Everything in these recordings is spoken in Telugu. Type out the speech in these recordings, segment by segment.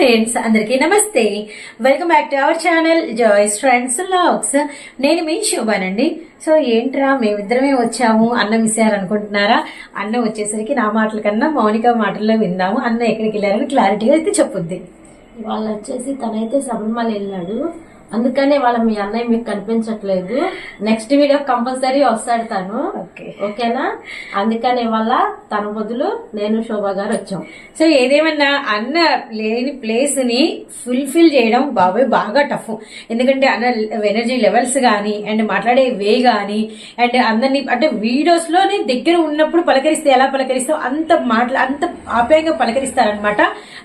ఫ్రెండ్స్ అందరికీ నమస్తే. Welcome back to our channel Joys friends vlogs. నేను మీ శోభానండి. సో ఏంట్రా మేమిద్దరమే వచ్చాము, అన్న మిస్ అయ్యారు అనుకుంటున్నారా? అన్న వచ్చేసరికి నా మాటల కన్నా మౌనిక మాటల్లో విందాము. అన్న ఎక్కడికి వెళ్ళారని క్లారిటీగా అయితే చెప్పుద్ది. వాళ్ళు వచ్చేసి తనైతే శబరిమల వెళ్ళాడు, అందుకనే వాళ్ళ మీ అన్నయ్య మీకు కనిపించట్లేదు. నెక్స్ట్ వీడియో కంపల్సరీ వస్తాడు తను, ఓకేనా? అందుకనే వాళ్ళ తన బదులు నేను శోభా గారు వచ్చాం. సో ఏదేమన్నా అన్న లేని ప్లేస్ ని ఫుల్ఫిల్ చేయడం బాబాయ్ బాగా టఫ్. ఎందుకంటే అన్న ఎనర్జీ లెవెల్స్ గానీ అండ్ మాట్లాడే వే గానీ అండ్ అందరినీ అంటే వీడియోస్ లోనే దగ్గర ఉన్నప్పుడు పలకరిస్తే ఎలా పలకరిస్తాం అంత ఆప్యాయంగా పలకరిస్తారనమాట.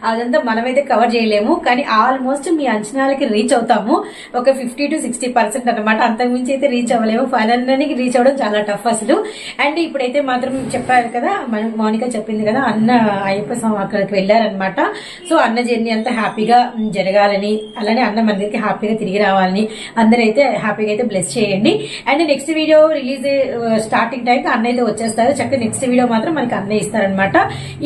అదంతా మనమైతే కవర్ చేయలేము, కానీ ఆల్మోస్ట్ మీ అంచనాలకి రీచ్ అవుతాము. ఒక 50 to 60% అనమాట. అంతకుమించి అయితే రీచ్ అవ్వలేము. ఫైనల్ రీచ్ అవ్వడం చాలా టఫ్ అసలు. అండ్ ఇప్పుడైతే మాత్రం చెప్పారు కదా, మౌనిక చెప్పింది కదా, అన్న అయ్యప్ప స్వామి అక్కడికి వెళ్లారనమాట. సో అన్న జర్నీ అంతా హ్యాపీగా జరగాలని, అలానే అన్న మన దగ్గరికి హ్యాపీగా తిరిగి రావాలని అందరైతే హ్యాపీగా అయితే బ్లెస్ చేయండి. And next video release starting time అన్న అయితే వచ్చేస్తారు. చక్కగా నెక్స్ట్ వీడియో మాత్రం మనకి అన్నయ్య ఇస్తారనమాట.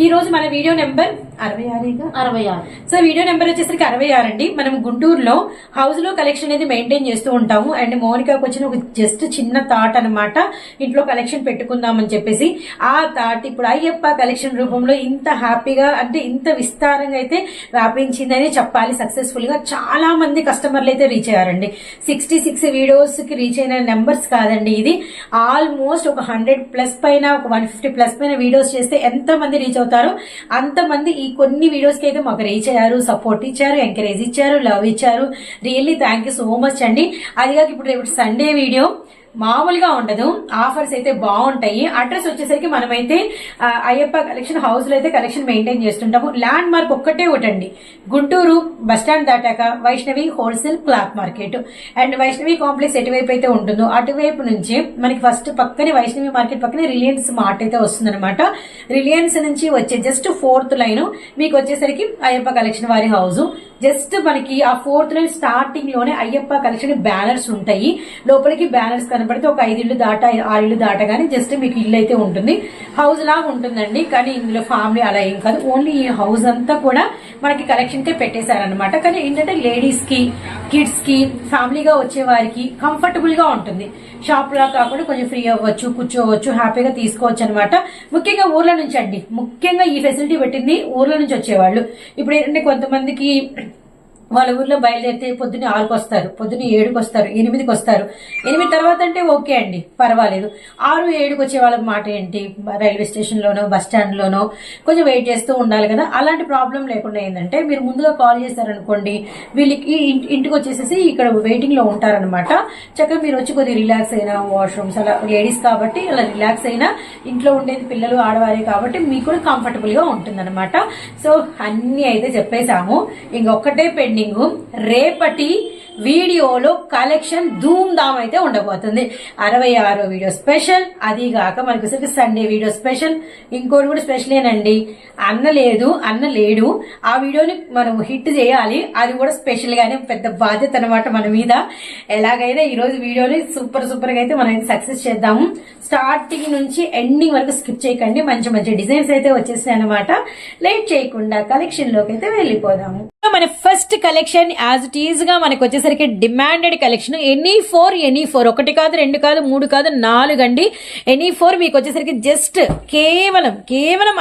ఈ రోజు మన video number 66. So video number వచ్చేసరికి 66 అండి. మనం గుంటూరులో హౌస్ లో కలెక్షన్ అనేది మెయింటైన్ చేస్తూ ఉంటాము. అండ్ మౌనికాకు వచ్చిన ఒక జస్ట్ చిన్న థాట్ అనమాట, ఇంట్లో కలెక్షన్ పెట్టుకుందామని చెప్పేసి. ఆ థాట్ ఇప్పుడు అయ్యప్ప కలెక్షన్ రూపంలో ఇంత హ్యాపీగా అంటే ఇంత విస్తారంగా అయితే వ్యాపించిందని చెప్పాలి. సక్సెస్ఫుల్ గా చాలా మంది కస్టమర్లు అయితే రీచ్ అయ్యారండి. 66 వీడియోస్ కి రీచ్ అయిన నెంబర్స్ కాదండి ఇది. ఆల్మోస్ట్ ఒక 100+ పైన, ఒక 150+ పైన వీడియోస్ చేస్తే ఎంత మంది రీచ్ అవుతారో అంతమంది ఈ కొన్ని వీడియోస్ కి అయితే మాకు రీచ్ అయ్యారు, సపోర్ట్ ఇచ్చారు, ఎంకరేజ్ ఇచ్చారు, లవ్ ఇచ్చారు. Really thank you so much అండి. అదిగా ఇప్పుడు రేపు సండే వీడియో మామూలుగా ఉండదు, ఆఫర్స్ అయితే బాగుంటాయి. అడ్రస్ వచ్చేసరికి మనమైతే అయ్యప్ప కలెక్షన్ హౌస్ లో అయితే కలెక్షన్ మెయింటైన్ చేస్తుంటాము. ల్యాండ్ మార్క్ ఒక్కటే ఒకటండి, గుంటూరు బస్టాండ్ దాటాక Vaishnavi wholesale cloth market. And Vaishnavi complex ఎటువైపు అయితే ఉంటుందో అటువైపు నుంచి మనకి ఫస్ట్ పక్కనే వైష్ణవి మార్కెట్ పక్కనే రిలయన్స్ మార్ట్ అయితే వస్తుందన్నమాట. రిలయన్స్ నుంచి వచ్చే జస్ట్ 4th లైన్ మీకు వచ్చేసరికి అయ్యప్ప కలెక్షన్ వారి హౌస్. జస్ట్ మనకి ఆ 4th లైన్ స్టార్టింగ్ లోనే అయ్యప్ప కలెక్షన్ బ్యానర్స్ ఉంటాయి. లోపలికి బ్యానర్స్ కనబడితే ఒక 5 ఇళ్లు దాటా 6 ఇళ్లు దాటగానే జస్ట్ మీకు ఇల్లు అయితే ఉంటుంది. హౌస్ లాగా ఉంటుందండి, కానీ ఇందులో ఫ్యామిలీ అలా ఏం కాదు. ఓన్లీ ఈ హౌస్ అంతా కూడా మనకి కలెక్షన్ కే పెట్టేశారనమాట. కానీ ఏంటంటే లేడీస్ కి, కిడ్స్ కి, ఫ్యామిలీగా వచ్చే వారికి కంఫర్టబుల్ గా ఉంటుంది. షాప్ లా కాకుండా కొంచెం ఫ్రీ అవ్వచ్చు, కూర్చోవచ్చు, హ్యాపీగా తీసుకోవచ్చు అనమాట. ముఖ్యంగా ఊర్ల నుంచి అండి, ముఖ్యంగా ఈ ఫెసిలిటీ పెట్టింది ఊర్ల నుంచి వచ్చేవాళ్ళు. ఇప్పుడు ఏంటంటే కొంతమందికి వాళ్ళ ఊర్లో బయలుదేరితే పొద్దున్న 6కి వస్తారు, పొద్దున్న 7కి వస్తారు, 8కి వస్తారు. 8 తర్వాత అంటే ఓకే అండి, పర్వాలేదు. 6, 7కి వచ్చే వాళ్ళకి మాట ఏంటి, రైల్వే స్టేషన్ లోనో బస్ స్టాండ్ లోనో కొంచెం వెయిట్ చేస్తూ ఉండాలి కదా. అలాంటి ప్రాబ్లం లేకుండా ఏంటంటే మీరు ముందుగా కాల్ చేశారనుకోండి, వీళ్ళకి ఇంటికి వచ్చేసేసి ఇక్కడ వెయిటింగ్ లో ఉంటారనమాట. చక్కగా మీరు వచ్చి కొద్దిగా రిలాక్స్ అయినా, వాష్రూమ్స్ అలా లేడీస్ కాబట్టి అలా రిలాక్స్ అయినా, ఇంట్లో ఉండేది పిల్లలు ఆడవారే కాబట్టి మీకు కూడా కంఫర్టబుల్ గా ఉంటుందన్నమాట. సో అన్ని అయితే చెప్పేశాము, ఇంకొకటే పెండింగ్. రేపటి వీడియోలో కలెక్షన్ ధూమ్ ధామ్ అయితే ఉండబోతుంది. 66 వీడియో స్పెషల్, అదిగాక మనకి సండే వీడియో స్పెషల్. ఇంకోటి కూడా స్పెషలేనండి, అన్న లేడు. ఆ వీడియోని మనం హిట్ చేయాలి, అది కూడా స్పెషల్ గానే పెద్ద బాధ్యత అనమాట మన మీద. ఎలాగైనా ఈ రోజు వీడియోని సూపర్ గా అయితే మనం సక్సెస్ చేద్దాము. స్టార్టింగ్ నుంచి ఎండింగ్ వరకు స్కిప్ చేయకండి. మంచి మంచి డిజైన్స్ అయితే వచ్చేసాయి అనమాట. లేట్ చేయకుండా కలెక్షన్ లోకి అయితే వెళ్ళిపోదాము. మన first collection as it is గా మనకు వచ్చేసరికి డిమాండెడ్ కలెక్షన్. ఎనీ ఫోర్ 1 కాదు, 2 కాదు, 3 కాదు, 4 అండి. ఎనీ 4 మీకు వచ్చేసరికి జస్ట్ కేవలం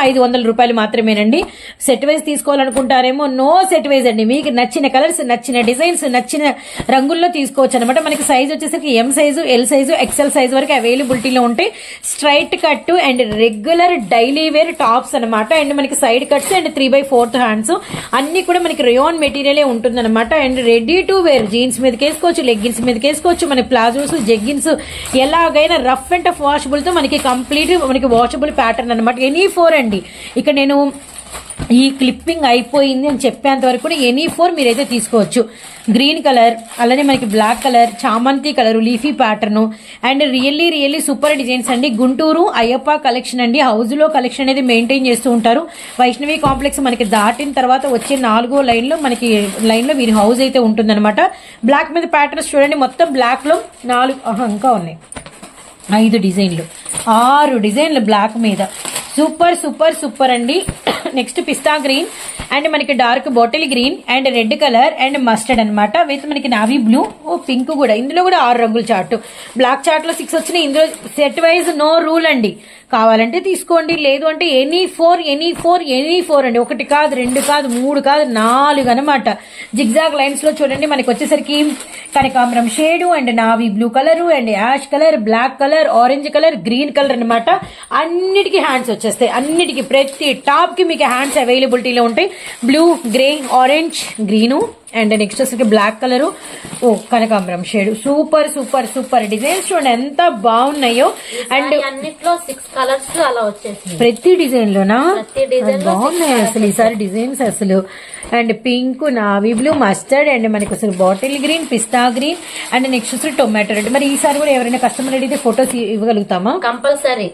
500 రూపాయలు మాత్రమేనండి. సెట్ వైజ్ తీసుకోవాలనుకుంటారేమో, నో సెట్ వైజ్ అండి. మీకు నచ్చిన కలర్స్, నచ్చిన డిజైన్స్, నచ్చిన రంగుల్లో తీసుకోవచ్చు అనమాట. మనకి సైజ్ వచ్చేసరికి M size, L size, XL size వరకు అవైలబిలిటీలో ఉంటాయి. Straight cut and regular daily wear tops అనమాట. అండ్ మనకి సైడ్ కట్స్ అండ్ 3/4 హ్యాండ్స్ అన్ని కూడా మనకి రేయాన్ మెటీరియలే ఉంటుందన్నమాట. And ready to wear jeans మీదకి వేసుకోవచ్చు, లెగ్గిన్స్ మీదకి వేసుకోవచ్చు, మన ప్లాజోస్, జెగ్గిన్స్ ఎలాగైనా రఫ్ అండ్ టఫ్ వాషబుల్ తో మనకి కంప్లీట్ మనకి వాషబుల్ ప్యాటర్న్ అనమాట. ఎనీ 4 అండి. ఇక్కడ నేను ఈ క్లిప్పింగ్ అయిపోయింది అని చెప్పేంత వరకు ఎనీ 4 మీరైతే తీసుకోవచ్చు. గ్రీన్ కలర్, అలానే మనకి బ్లాక్ కలర్, చామంతి colour, leafy pattern and really super designs అండి. గుంటూరు అయ్యప్ప కలెక్షన్ అండి. హౌస్ లో కలెక్షన్ అనేది మెయింటైన్ చేస్తూ ఉంటారు. వైష్ణవి కాంప్లెక్స్ మనకి దాటిన తర్వాత వచ్చే 4వ లైన్ లో మనకి వీరి హౌస్ అయితే ఉంటుందన్నమాట. బ్లాక్ మీద ప్యాటర్న్స్ చూడండి, మొత్తం బ్లాక్ లో 4 ఇంకా ఉన్నాయి, 5 డిజైన్లు, 6 డిజైన్లు బ్లాక్ మీద. సూపర్ అండి. నెక్స్ట్ పిస్తా గ్రీన్ అండ్ మనకి dark bottle green and red colour and mustard అనమాట విత్ మనకి నావీ బ్లూ పింక్ కూడా. ఇందులో కూడా 6 రంగుల చార్ట్, బ్లాక్ చార్ట్ లో 6 వచ్చినాయి. ఇందులో సెట్ వైజ్ నో రూల్ అండి, కావాలంటే తీసుకోండి, లేదు అంటే ఎనీ ఫోర్ అండి. 1 కాదు 2 కాదు 3 కాదు 4 అనమాట. జిగ్జాగ్ లైన్స్ లో చూడండి మనకి వచ్చేసరికి కనకాంబరం shade and navy blue colour and ash colour, black colour, orange colour, green colour అనమాట. అన్నిటికీ హ్యాండ్స్ వచ్చేస్తాయి, అన్నిటికీ ప్రతి టాప్ కి మీకు హ్యాండ్స్ అవైలబిలిటీలో ఉంటాయి. Blue, grey, orange, green and next వచ్చేసరికి బ్లాక్ కలర్, కనకాంబరం shade. Super super super designs చూడండి ఎంత బాగున్నాయో. అండ్ అన్నిట్లో 6 కలర్స్ అలా వచ్చేసి ప్రతి డిజైన్ లోనా బాగున్నాయి అసలు ఈసారి డిజైన్స్ అసలు. And pink, navy blue, mustard and మనకి అసలు bottle green, pista green and next వచ్చి టొమాటో రెడ్. మరి ఈసారి కూడా ఎవరైనా కస్టమర్ అడిగితే ఫొటోస్ ఇవ్వగలుగుతామా? కంపల్సరీ.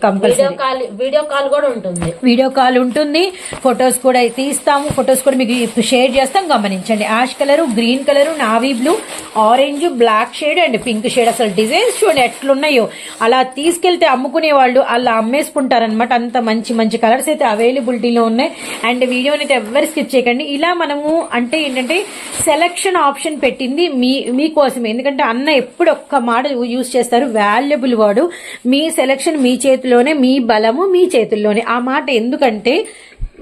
వీడియో కాల్ కూడా ఉంటుంది, వీడియో కాల్ ఉంటుంది, ఫొటోస్ కూడా తీస్తాము, ఫొటోస్ కూడా మీకు షేర్ చేస్తాం. గమనించండి ash colour, green colour, navy blue, orange, black shade and pink shade. అసలు డిజైన్స్ చూడండి ఎట్లున్నాయో, అలా తీసుకెళ్తే అమ్ముకునే వాళ్ళు అలా అమ్మేసుకుంటారనమాట. అంత మంచి మంచి కలర్స్ అయితే అవైలబిలిటీలో ఉన్నాయి. అండ్ వీడియోని అయితే ఎవరు స్కిప్ చేయకండి. ఇలా మనము అంటే ఏంటంటే సెలక్షన్ ఆప్షన్ పెట్టింది మీకోసమే, ఎందుకంటే అన్న ఎప్పుడు ఒక్క మాట యూజ్ చేస్తారు, వాల్యుబుల్ వాడు. మీ సెలక్షన్ మీ చేతిలోనే, మీ బలము మీ చేతుల్లోనే. ఆ మాట ఎందుకంటే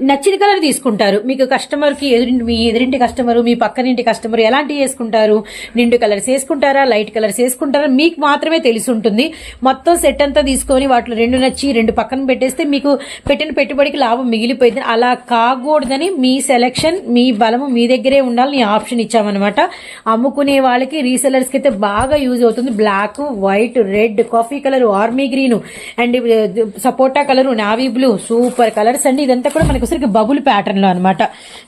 నచ్చిన కలర్ తీసుకుంటారు. మీకు కస్టమర్ కి మీ ఎదురింటి కస్టమర్, మీ పక్కనింటి కస్టమర్ ఎలాంటివి వేసుకుంటారు, నిండు కలర్స్ వేసుకుంటారా, లైట్ కలర్స్ వేసుకుంటారా, మీకు మాత్రమే తెలిసి ఉంటుంది. మొత్తం సెట్ అంతా తీసుకొని వాటిలో 2 నచ్చి 2 పక్కన పెట్టేస్తే మీకు పెట్టిన పెట్టుబడికి లాభం మిగిలిపోయింది. అలా కాకూడదని మీ సెలెక్షన్ మీ బలము మీ దగ్గరే ఉండాలని ఆప్షన్ ఇచ్చామన్నమాట. అమ్ముకునే వాళ్ళకి రీసెలర్స్ కి అయితే బాగా యూజ్ అవుతుంది. Black, white, red, coffee colour, army green and sapota colour, navy blue super colours అండి. ఇదంతా కూడా మనకి బబుల్ ప్యాటర్న్ లో అనమాట.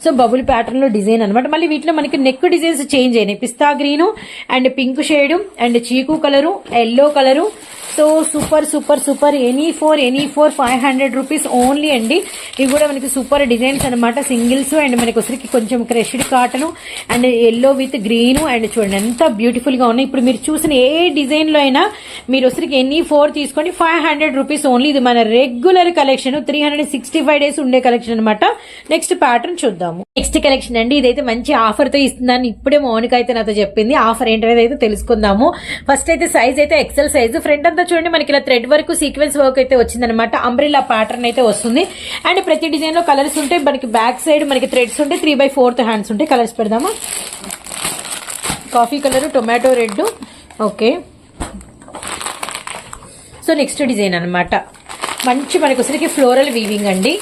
సో బబుల్ ప్యాటర్న్ లో డిజైన్ అనమాట. మళ్ళీ వీటిలో మనకి నెక్ డిజైన్స్ చేంజ్ అయినాయి. Pista green and pink shade and chiku colour, yellow colour. So super super super. Any for 500 rupees only అండి. ఇవి కూడా మనకి సూపర్ డిజైన్స్ అనమాట, సింగిల్స్. అండ్ మనకి వచ్చరికి కొంచెం crushed cotton and yellow with green and చూడండి ఎంత బ్యూటిఫుల్ గా ఉన్నాయి. ఇప్పుడు మీరు చూసిన ఏ డిజైన్ లో అయినా మీరు వచ్చరికి ఎనీ 4 తీసుకోండి, 500 రూపీస్ ఓన్లీ. ఇది మన రెగ్యులర్ కలెక్షన్, 365 డేస్ ఉండే కలెక్షన్ అనమాట. నెక్స్ట్ ప్యాటర్న్ చూద్దాము. నెక్స్ట్ కలెక్షన్ అండి, ఇదైతే మంచి ఆఫర్ తో ఇస్తుందని ఇప్పుడే మౌనిక అయితే నాతో చెప్పింది. ఆఫర్ ఏంటనేది అయితే తెలుసుకుందాము. ఫస్ట్ అయితే సైజ్ అయితే ఎక్సెల్ సైజ్. ఫ్రంట్ అంతా చూడండి మనకి ఇలా థ్రెడ్ వర్క్, సీక్వెన్స్ వర్క్ అయితే వచ్చిందనమాట. అంబ్రెల్లా ప్యాటర్న్ అయితే వస్తుంది. అండ్ ప్రతి డిజైన్ లో కలర్స్ ఉంటాయి. మనకి బ్యాక్ సైడ్ మనకి థ్రెడ్స్ ఉంటాయి, 3/4 హ్యాండ్స్ ఉంటాయి. కలర్స్ పెడదామా? Coffee colour, tomato red. Okay, so next design అనమాట. మంచి మనకి వచ్చరికి ఫ్లోరల్ వీవింగ్ అండి.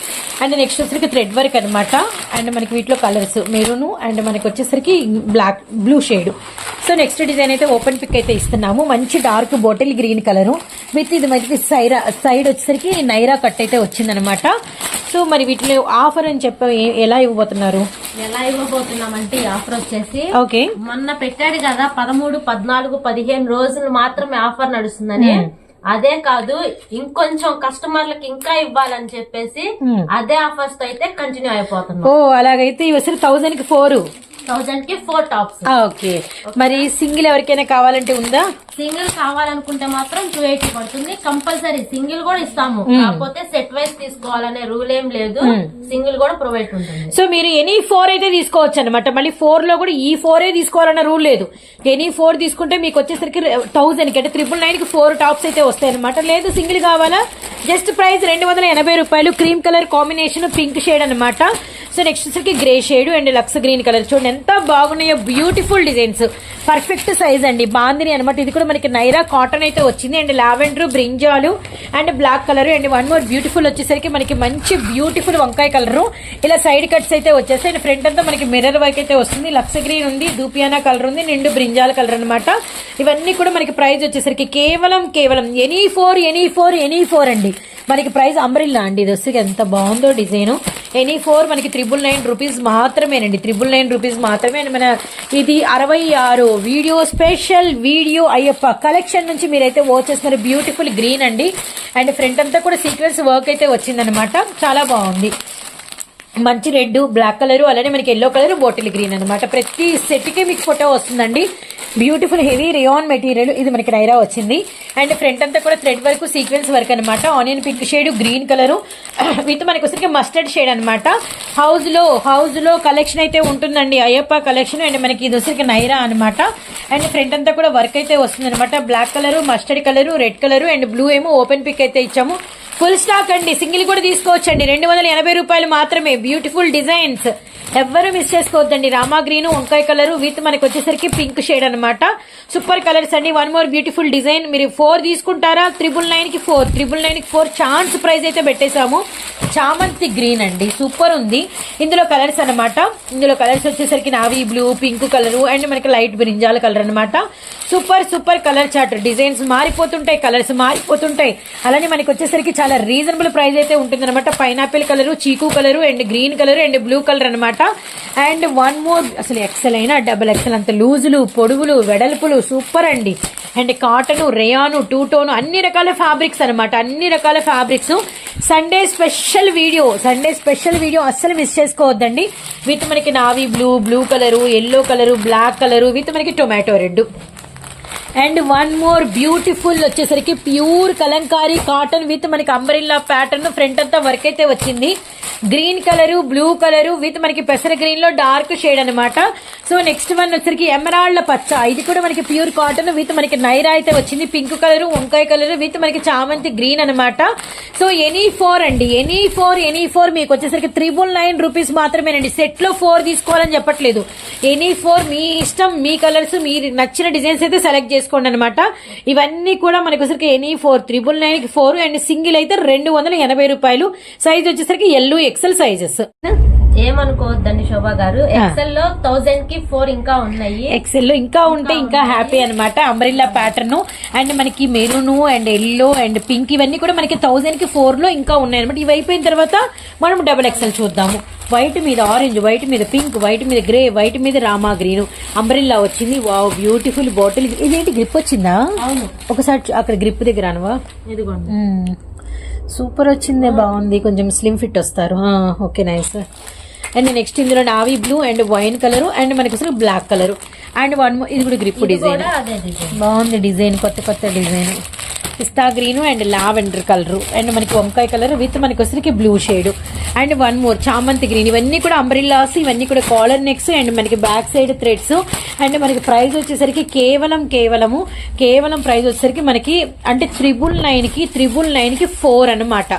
అండ్ నెక్స్ట్ వచ్చరికి థ్రెడ్ వర్క్ అనమాట. అండ్ మనకి వీటిలో కలర్స్ మెరూన్ అండ్ మనకి వచ్చేసరికి black, blue shade. So next design అయితే ఓపెన్ పిక్ అయితే ఇస్తున్నాము. మంచి dark bottle green colour with ఇది మనకి సైడ్ వచ్చేసరికి నైరా కట్ అయితే వచ్చిందనమాట. సో మరి వీటిలో ఆఫర్ అని చెప్పి ఎలా ఇవ్వబోతున్నామంటే ఆఫర్ వచ్చేసి ఓకే మొన్న పెట్టాడు కదా 13, 14, 15 రోజులు మాత్రమే ఆఫర్ నడుస్తుందని. అదే కాదు ఇంకొంచెం కస్టమర్లకు ఇంకా ఇవ్వాలని చెప్పేసి అదే ఆఫర్స్ తో అయితే కంటిన్యూ అయిపోతున్నాం. ఓ అలాగైతే 1000 కి 4 టాప్స్. ఓకే, మరి సింగిల్ ఎవరికైనా కావాలంటే ఉందా? సింగిల్ కావాలనుకుంటే మాత్రం 280 పడుతుంది. కంపల్సరీ సింగిల్ కూడా ఇస్తాము, కాకపోతే సెట్ వైజ్ తీసుకోవాలనే రూల్ ఏం లేదు. సింగిల్ కూడా ప్రొవైడ్ ఉంటుంది. సో మీరు ఎనీ 4 అయితే తీసుకోవచ్చు అనమాట. మళ్ళీ 4 లో కూడా ఈ 4 తీసుకోవాలన్న రూల్ లేదు. ఎనీ 4 తీసుకుంటే మీకు వచ్చేసరికి 1000 కి అంటే 999 కి 4 టాప్స్ అయితే వస్తాయి అనమాట. లేదు సింగిల్ కావాలా, జస్ట్ ప్రైస్ 280 రూపాయలు. Cream colour combination, pink shade అనమాట. సో నెక్స్ట్ వచ్చరికి grey shade and lux green colour. చూడండి ఎంత బాగున్నాయో, బ్యూటిఫుల్ డిజైన్స్, పర్ఫెక్ట్ సైజ్ అండి. బాందిని అనమాట. ఇది కూడా మనకి నైరా కాటన్ అయితే వచ్చింది. అండ్ లావెండర్, బ్రింజాలు and black colour. And one more beautiful వచ్చేసరికి మనకి మంచి బ్యూటిఫుల్ వంకాయ కలర్. ఇలా సైడ్ కట్స్ అయితే వచ్చేస్తాయి. అండ్ ఫ్రంట్ అంతా మనకి మిర్రర్ వర్క్ అయితే వస్తుంది. లక్స్ గ్రీన్ ఉంది, దూపియానా కలర్ ఉంది, నిండు బ్రింజాల కలర్ అనమాట. ఇవన్నీ కూడా మనకి ప్రైస్ వచ్చేసరికి కేవలం ఎనీ ఫోర్ అండి. మనకి ప్రైస్ అంబ్రిల్లా అండి. ఇది వచ్చి ఎంత బాగుందో డిజైన్. ఎనీ 4 మనకి 999 రూపీస్ మాత్రమేనండి. 999 రూపీస్ మాత్రమే. మన ఇది 66 video special video Ayyappa collection నుంచి మీరైతే వాచ్ చేస్తున్నారు. బ్యూటిఫుల్ గ్రీన్ అండి. అండ్ ఫ్రంట్ అంతా కూడా సీక్వెన్స్ వర్క్ అయితే వచ్చిందనమాట. చాలా బాగుంది. మంచి రెడ్, బ్లాక్ కలర్, అలానే మనకి ఎల్లో కలర్, బాటిల్ గ్రీన్ అనమాట. ప్రతి సెట్ కి మీకు ఫోటో వస్తుందండి. Beautiful heavy rayon material. ఇది మనకి నైరా వచ్చింది. అండ్ ఫ్రంట్ అంతా కూడా థ్రెడ్ వర్క్, సీక్వెన్స్ వర్క్ అనమాట. Onion pink shade, green colour with మనకి వచ్చరికి మస్టర్డ్ షేడ్ అనమాట. హౌస్ లో కలెక్షన్ అయితే ఉంటుందండి, అయ్యప్ప కలెక్షన్. అండ్ మనకి ఇది వచ్చరికి నైరా అనమాట. అండ్ ఫ్రంట్ అంతా కూడా వర్క్ అయితే వస్తుంది అనమాట. Black colour, mustard colour, red colour and blue ఏమో ఓపెన్ పిక్ అయితే ఇచ్చాము. ఫుల్ స్టాక్ అండి, సింగిల్ కూడా తీసుకోవచ్చండి. 280 రూపాయలు మాత్రమే. బ్యూటిఫుల్ డిజైన్స్, ఎవ్వరు మిస్ చేసుకోవద్దండి. రామా గ్రీన్, వంకాయ కలర్ విత్ మనకి వచ్చేసరికి పింక్ షేడ్ అనమాట. సూపర్ కలర్స్ అండి. One more beautiful design. మీరు 4 తీసుకుంటారా? 999 కి 4, 999 కి 4 ఛాన్స్ ప్రైస్ అయితే పెట్టేశాము. చామంతి గ్రీన్ అండి, సూపర్ ఉంది. ఇందులో కలర్స్ అనమాట. ఇందులో కలర్స్ వచ్చేసరికి navy blue, pink colour and మనకి లైట్ బ్రింజాల్ కలర్ అనమాట. Super colour chart. డిజైన్స్ మారిపోతుంటాయి, కలర్స్ మారిపోతుంటాయి. అలానే మనకి వచ్చేసరికి చాలా రీజనబుల్ ప్రైస్ అయితే ఉంటుంది అనమాట. పైనాపిల్ కలర్, చీకు colour and green colour and blue colour అనమాట. అండ్ వన్ మోర్, అసలు ఎక్సెల్ అయినా డబుల్ ఎక్సెల్ అంత లూజులు, పొడుగులు, వెడల్పులు సూపర్ అండి. And cotton, rayon, two tone అన్ని రకాల ఫ్యాబ్రిక్స్ అనమాట. అన్ని రకాల ఫ్యాబ్రిక్స్. సండే స్పెషల్ వీడియో అస్సలు మిస్ చేసుకోవద్దండి. విత్ మనకి navy blue, blue colour, yellow colour, black colour with మనకి tomato red. And one more beautiful వచ్చేసరికి ప్యూర్ కలంకారీ కాటన్ విత్ మనకి అంబ్రెల్లా ప్యాటర్న్. ఫ్రంట్ అంతా వర్క్ అయితే వచ్చింది. Green colour, blue colour with మనకి పెసర గ్రీన్ లో డార్క్ షేడ్ అనమాట. సో నెక్స్ట్ వన్ వచ్చరికి ఎమరాల్డ్ పచ్చ. ఇది కూడా మనకి ప్యూర్ కాటన్ విత్ మనకి నైరా అయితే వచ్చింది. పింక్ కలర్, వంకాయ కలర్ విత్ మనకి చామంతి గ్రీన్ అనమాట. సో ఎనీ 4 అండి, ఎనీ ఫోర్ మీకు వచ్చేసరికి 999 రూపీస్ మాత్రమేనండి. సెట్ లో 4 తీసుకోవాలని చెప్పట్లేదు. ఎనీ 4 మీ ఇష్టం, మీ కలర్స్, మీరు నచ్చిన డిజైన్స్ అయితే సెలెక్ట్ చేసుకోండి అనమాట. ఇవన్నీ కూడా మనకి వచ్చరికి ఎనీ 4, 999 కి 4 అండ్ సింగిల్ అయితే 280 రూపాయలు. సైజ్ వచ్చేసరికి ఎల్లు ఎక్సెల్ సైజెస్. ఏమనుకోవద్దండి శోభా గారు, ఎక్సెల్ లో 1000 కి 4 ఇంకా ఉన్నాయి. ఎక్సెల్ లో ఇంకా ఉంటే ఇంకా హ్యాపీ అనమాట. అంబ్రెల్లా ప్యాటర్న్ అండ్ మనకి maroon and yellow and pink ఇవన్నీ కూడా మనకి 1000 కి 4 లో ఇంకా ఉన్నాయి అనమాట. ఇవి అయిపోయిన తర్వాత మనం డబుల్ ఎక్సెల్ చూద్దాము. వైట్ మీద ఆరెంజ్, వైట్ మీద పింక్, వైట్ మీద గ్రే, వైట్ మీద రామా గ్రీన్ అంబ్రెల్లా వచ్చింది. Wow, beautiful bottle. ఇదేంటి గ్రిప్ వచ్చిందా? ఒకసారి అక్కడ గ్రిప్ దగ్గర అనవా? ఇదిగోండి, సూపర్ వచ్చిందే, బాగుంది. కొంచెం స్లిమ్ ఫిట్ వస్తారు. Okay, nice. అండ్ నెక్స్ట్ ఇందులో navy blue and wine colour and మనకి అసలు బ్లాక్ కలర్ అండ్ వన్ ఇది కూడా గ్రిప్ డిజైన్. బాగుంది డిజైన్, కొత్త design. Pista green and lavender colour and మనకి వంకాయ కలర్ విత్ మనకి వచ్చరికి blue shade and one more చామంతి గ్రీన్. ఇవన్నీ కూడా అంబ్రిల్లాస్, ఇవన్నీ కూడా కాలర్ నెక్స్ అండ్ మనకి బ్యాక్ సైడ్ థ్రెడ్స్. అండ్ మనకి ప్రైస్ వచ్చేసరికి కేవలం ప్రైస్ వచ్చేసరికి మనకి అంటే 999 కి 4 అనమాట.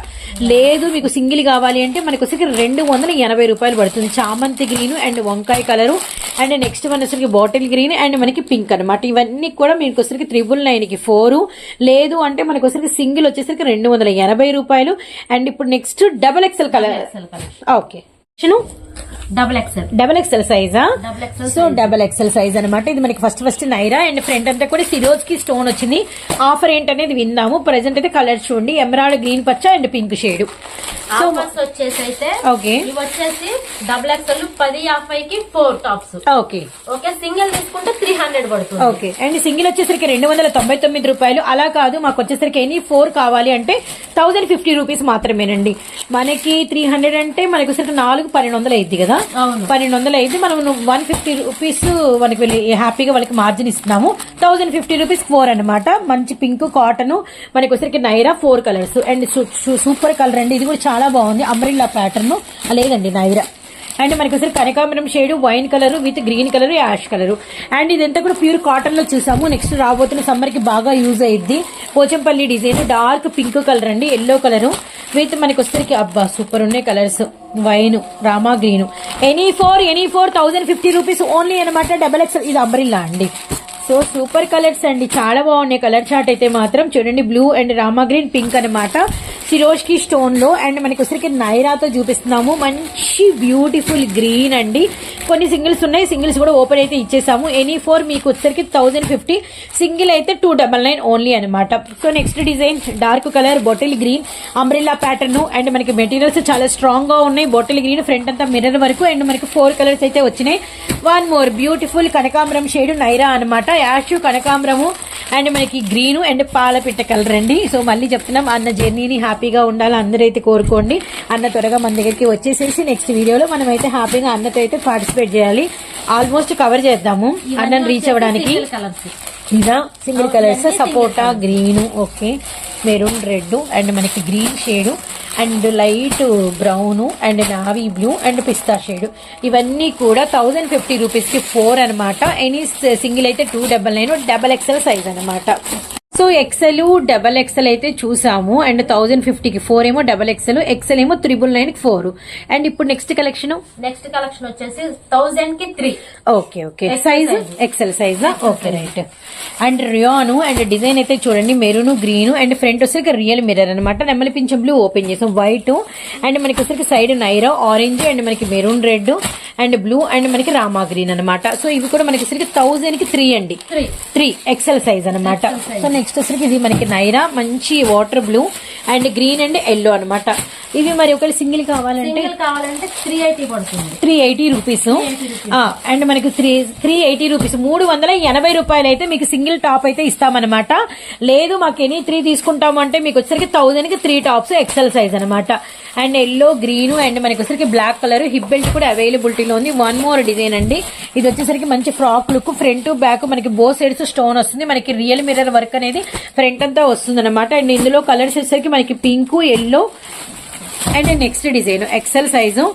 లేదు మీకు సింగిల్ కావాలి అంటే మనకి వచ్చరికి 280 రూపాయలు పడుతుంది. చామంతి గ్రీన్ అండ్ వంకాయ కలర్ అండ్ నెక్స్ట్ వన్ వచ్చరికి బాటిల్ గ్రీన్ అండ్ మనకి పింక్ అనమాట. ఇవన్నీ కూడా మీకు వచ్చరికి 999 కి 4. లేదు అంటే మనకి వచ్చరికి సింగిల్ వచ్చేసరికి 280 రూపాయలు. అండ్ ఇప్పుడు next double XL colour. Okay, double XL సైజా? సో డబుల్ ఎక్సెల్ సైజ్ అనమాట. ఇది మనకి ఫస్ట్ నైరా అండ్ ఫ్రంట్ అంతా కూడా సిరోజ్ కి స్టోన్ వచ్చింది. ఆఫర్ ఏంటనేది విందాము. ప్రెసెంట్ అయితే కలర్ చూడండి, ఎమరాల్డ్ గ్రీన్ పచ్చ అండ్ పింక్ షేడ్. సో వచ్చేసి అయితే ఓకే, వచ్చేసి డబుల్ ఎక్సెల్ 1050 కి 4 టాప్స్. ఓకే, సింగిల్ తీసుకుంటే 300 పడుతుంది. ఓకే, అండ్ సింగిల్ వచ్చేసరికి 299 రూపాయలు. అలా కాదు, మాకు వచ్చేసరికి ఎనీ 4 కావాలి అంటే 1050 రూపీస్ మాత్రమేనండి. మనకి 300 అంటే మనకి వచ్చేసరికి 4,1200 అయింది కదా. 1200 అయితే మనం 150 రూపీస్ మనకి వెళ్ళి హ్యాపీగా వాళ్ళకి మార్జిన్ ఇస్తున్నాము. 1050 రూపీస్ 4 అనమాట. మంచి పింక్ కాటన్ మనకి వచ్చరికి Naira 4 colours and super colour అండి. ఇది కూడా చాలా బాగుంది. అంబ్రెల్లా ప్యాటర్న్ లేదండి నైరా. అండ్ మనకి వచ్చి కనకాంబరం shade, wine colour with green colour, ash colour. And ఇదంతా కూడా ప్యూర్ కాటన్ లో చూసాము. నెక్స్ట్ రాబోతున్న సమ్మర్ కి బాగా యూజ్ అయ్యిద్ది. Pochampally design, dark pink colour అండి, ఎల్లో కలర్ విత్ మనకి వచ్చేసరికి అబ్బా సూపర్ ఉన్నాయి కలర్స్. వైన్, రామా green. Any four 1050 rupees only అనమాట. డబల్ ఎక్స్ ఇది అంబ్రెల్లా అండి. సో సూపర్ కలర్స్ అండి, చాలా బాగున్నాయి. కలర్ చార్ట్ అయితే మాత్రం చూడండి, బ్లూ అండ్ రామా గ్రీన్, పింక్ అనమాట. సిరోజ్ కి స్టోన్ లో అండ్ మనకి వచ్చరికి నైరాతో చూపిస్తున్నాము. మంచి బ్యూటిఫుల్ గ్రీన్ అండి. కొన్ని సింగిల్స్ ఉన్నాయి, సింగిల్స్ కూడా ఓపెన్ అయితే ఇచ్చేసాము. ఎనీ 4 మీకు వచ్చరికి 1050, సింగిల్ అయితే 299 ఓన్లీ అనమాట. So next design dark colour, bottle green, umbrella pattern and మనకి మెటీరియల్స్ చాలా స్ట్రాంగ్ గా ఉన్నాయి. బాటిల్ గ్రీన్ ఫ్రంట్ అంతా మిర్రర్ వరకు అండ్ మనకి 4 కలర్స్ అయితే వచ్చినాయి. వన్ మోర్ బ్యూటిఫుల్ కనకాంబరం షేడ్ నైరా అనమాట. యాష్ కనకాంబరము అండ్ మనకి గ్రీన్ అండ్ పాలపిట్ట కలర్ అండి. సో మళ్ళీ చెప్తున్నాం, అన్న జర్నీని హ్యాపీగా ఉండాలి అందరైతే కోరుకోండి. అన్న త్వరగా మన దగ్గరికి వచ్చేసేసి నెక్స్ట్ వీడియోలో మనం అయితే హ్యాపీగా అన్నతో అయితే పార్టిసిపేట్ చేయాలి. ఆల్మోస్ట్ కవర్ చేద్దాము అన్నను రీచ్ అవ్వడానికి. ఇదా సింగిల్ కలర్స్, సపోటా green, okay, maroon red and మనకి green shade and light brown and navy blue and పిస్తా షేడ్. ఇవన్నీ కూడా 1050 రూపీస్ కి 4 అనమాట. ఎనీ సింగిల్ అయితే 299, XXL సైజ్ అనమాట. సో XL, XXL అయితే చూసాము అండ్ 1050 కి 4 ఏమో XXL, XL ఏమో 999 కి 4. అండ్ ఇప్పుడు నెక్స్ట్ కలెక్షన్ వచ్చేసి 1000 కి 3. Okay okay, size XL size, okay right. And rayon and design అయితే చూడండి, మెరూన్ గ్రీన్ అండ్ ఫ్రంట్ వచ్చేసరికి రియల్ మిర్రర్ అనమాట. నెమలి పింఛం బ్లూ ఓపెన్ చేసాం, వైట్ అండ్ మనకి వచ్చేసరికి సైడ్ నైరా ఆరెంజ్ అండ్ మనకి maroon red and blue and మనకి రామా గ్రీన్ అనమాట. సో ఇవి కూడా మనకి వచ్చేసరికి 1000 కి 3 అండి, 3 XL సైజ్ అనమాట. సో నెక్స్ట్ వచ్చేసరికి ఇది మనకి నైరా మంచి water blue and green and yellow అనమాట. ఇవి మరి ఒకవేళ సింగిల్ కావాలంటే 380 పడుతుంది, 380 రూపీస్. అండ్ మనకి 380 రూపీస్, 380 రూపాయలు అయితే మీకు సింగిల్ టాప్ అయితే ఇస్తామన్నమాట. లేదు మాకు ఎనీ 3 తీసుకుంటాము అంటే మీకు వచ్చేసరికి 1000 కి 3 టాప్స్ XL సైజ్ అనమాట. అండ్ ఎల్లో గ్రీన్ అండ్ మనకి వచ్చేసరికి బ్లాక్ కలర్, హిప్ బెల్ట్ కూడా అవైలబిలిటీలో ఉంది. వన్ మోర్ డిజైన్ అండి, ఇది వచ్చేసరికి మంచి ఫ్రాక్ లుక్, ఫ్రంట్ బ్యాక్ మనకి బో సైడ్స్ స్టోన్ వస్తుంది, మనకి రియల్ మిర్రర్ వర్క్ అనేది ఫ్రంట్ అంతా వస్తుంది అనమాట. అండ్ ఇందులో కలర్స్ వచ్చేసరికి మనకి pink, yellow and next design XL size.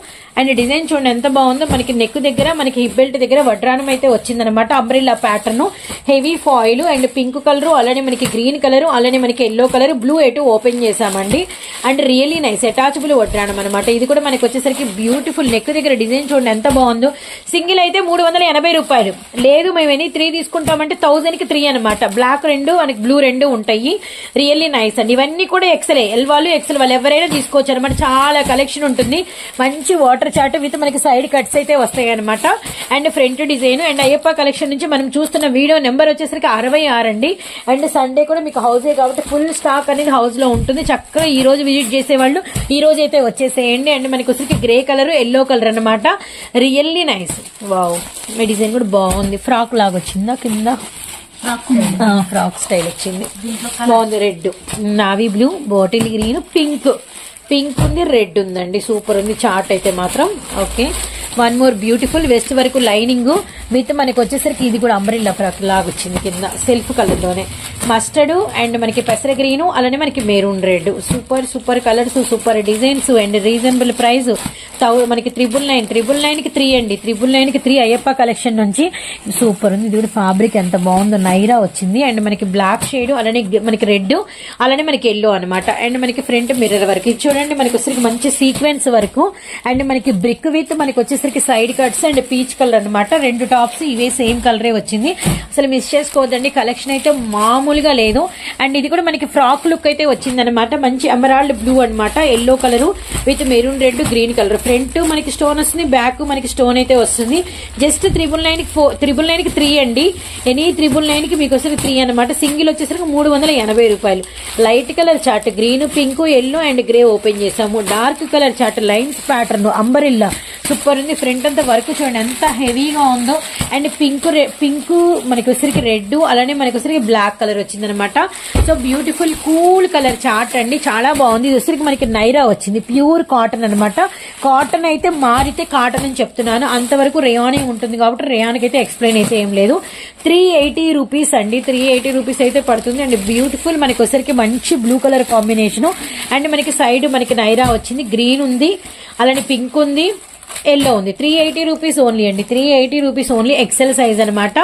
And design చూడండి ఎంత బాగుందో, మనకి నెక్ దగ్గర మనకి హిప్ బెల్ట్ దగ్గర వడ్రానం అయితే వచ్చిందనమాట. Umbrella pattern, heavy foil and pink colour, అలానే మనకి గ్రీన్ కలర్, అలానే మనకి ఎల్లో కలర్, బ్లూ ఎటు ఓపెన్ చేసామండి. అండ్ రియల్లీ నైస్ అటాచబుల్ వడ్రానం అనమాట. ఇది కూడా మనకి వచ్చేసరికి బ్యూటిఫుల్ నెక్ దగ్గర డిజైన్ చూడండి ఎంత బాగుందో. సింగిల్ అయితే 380 రూపాయలు, లేదు మేము ఎనీ 3 తీసుకుంటామంటే 1000 కి 3 అనమాట. బ్లాక్ 2 మనకి బ్లూ 2 ఉంటాయి. రియల్లీ నైస్ అండి. ఇవన్నీ కూడా XL, ఎల్ వాళ్ళు XL వాళ్ళు ఎవరైనా తీసుకోవచ్చు అనమాట. చాలా కలెక్షన్ ఉంటుంది, మంచి వాటర్ చార్ట్ విత్ మనకి సైడ్ కట్స్ అయితే వస్తాయి అనమాట. And front design and Ayyappa collection నుంచి మనం చూస్తున్న వీడియో నెంబర్ వచ్చేసరికి 66 అండి. అండ్ సండే కూడా మీకు హౌసే కాబట్టి ఫుల్ స్టాక్ అనేది హౌస్ లో ఉంటుంది. చక్కగా ఈ రోజు విజిట్ చేసేవాళ్ళు ఈ రోజు అయితే వచ్చేసేయండి. అండ్ మనకి వచ్చేసరికి గ్రే కలర్, ఎల్లో కలర్ అనమాట. Really nice, wow. మీ డిజైన్ కూడా బాగుంది, ఫ్రాక్ లాగా వచ్చిందా కింద, ఫ్రాక్ స్టైల్ వచ్చింది, బాగుంది. Red, navy blue, bottle green, pink ఉంది, రెడ్ ఉందండి, సూపర్ ఉంది చార్ట్ అయితే మాత్రం. Okay, one more beautiful west వరకు లైనింగ్ విత్ మనకి వచ్చేసరికి ఇది కూడా అంబ్రెల్లా ఫ్రాక్ లాగా వచ్చింది కింద సెల్ఫ్ కలర్ లోనే. మస్టర్డ్ అండ్ మనకి పెసర గ్రీన్, అలానే మనకి maroon red. Super colours, super designs and reasonable price. మనకి 999 కి 3 అండి, 999 కి 3 అయ్యప్ప కలెక్షన్ నుంచి. సూపర్ ఉంది. ఇది కూడా ఫ్యాబ్రిక్ ఎంత బాగుందో, నైరా వచ్చింది. అండ్ మనకి బ్లాక్ షేడ్, అలానే మనకి రెడ్, అలానే మనకి ఎల్లో అనమాట. అండ్ మనకి ఫ్రంట్ మిర్రర్ వర్క్ ఇది చూడండి, మనకి వచ్చేసరికి మంచి సీక్వెన్స్ వరకు అండ్ మనకి బ్రిక్ విత్ మనకి వచ్చేసరికి side cuts and peach colour అనమాట. 2 టాప్స్ ఇవే సేమ్ కలరే వచ్చింది, అసలు మిస్ చేసుకోవద్దండి. కలెక్షన్ అయితే మామూలుగా లేదు. అండ్ ఇది కూడా మనకి ఫ్రాక్ లుక్ అయితే వచ్చింది అనమాట. మంచి ఎమరాల్డ్ బ్లూ అనమాట, yellow colour with maroon red, green colour. Front మనకి స్టోన్ వస్తుంది, బ్యాక్ మనకి స్టోన్ అయితే వస్తుంది. జస్ట్ 999 కి 3 అండి. ఎనీ 999 కి మీకు వచ్చేసరికి 3 అనమాట. సింగిల్ వచ్చేసరికి 380 రూపాయలు. Light colour chart, green, pink, yellow and grey open చేసాము. Dark colour chart, lines pattern, umbrella super ఉంది. ఫ్రంట్ అంతా వర్క్ చూడండి ఎంత హెవీగా ఉందో. అండ్ పింక్ మనకి వచ్చేసరికి రెడ్, అలానే మనకి వచ్చేసరికి బ్లాక్ కలర్ వచ్చింది అనమాట. So beautiful cool colour chart అండి, చాలా బాగుంది. ఇది వచ్చేసరికి మనకి నైరా వచ్చింది, ప్యూర్ కాటన్ అనమాట. కాటన్ అయితే మారితే కాటన్ అని చెప్తున్నాను, అంతవరకు రేయానే ఉంటుంది కాబట్టి రేయాన్కి అయితే ఎక్స్ప్లెయిన్ అయితే ఏం లేదు. 380 రూపీస్ అండి, 380 రూపీస్ అయితే పడుతుంది. అండ్ బ్యూటిఫుల్ మనకి వచ్చేసరికి మంచి బ్లూ కలర్ కాంబినేషన్. అండ్ మనకి సైడ్ మనకి నైరా వచ్చింది, గ్రీన్ ఉంది, అలానే పింక్ ఉంది, ఎల్లో ఉంది. 380 రూపీస్ ఓన్లీ అండి, 380 రూపీస్ ఓన్లీ. XL సైజ్ అనమాట.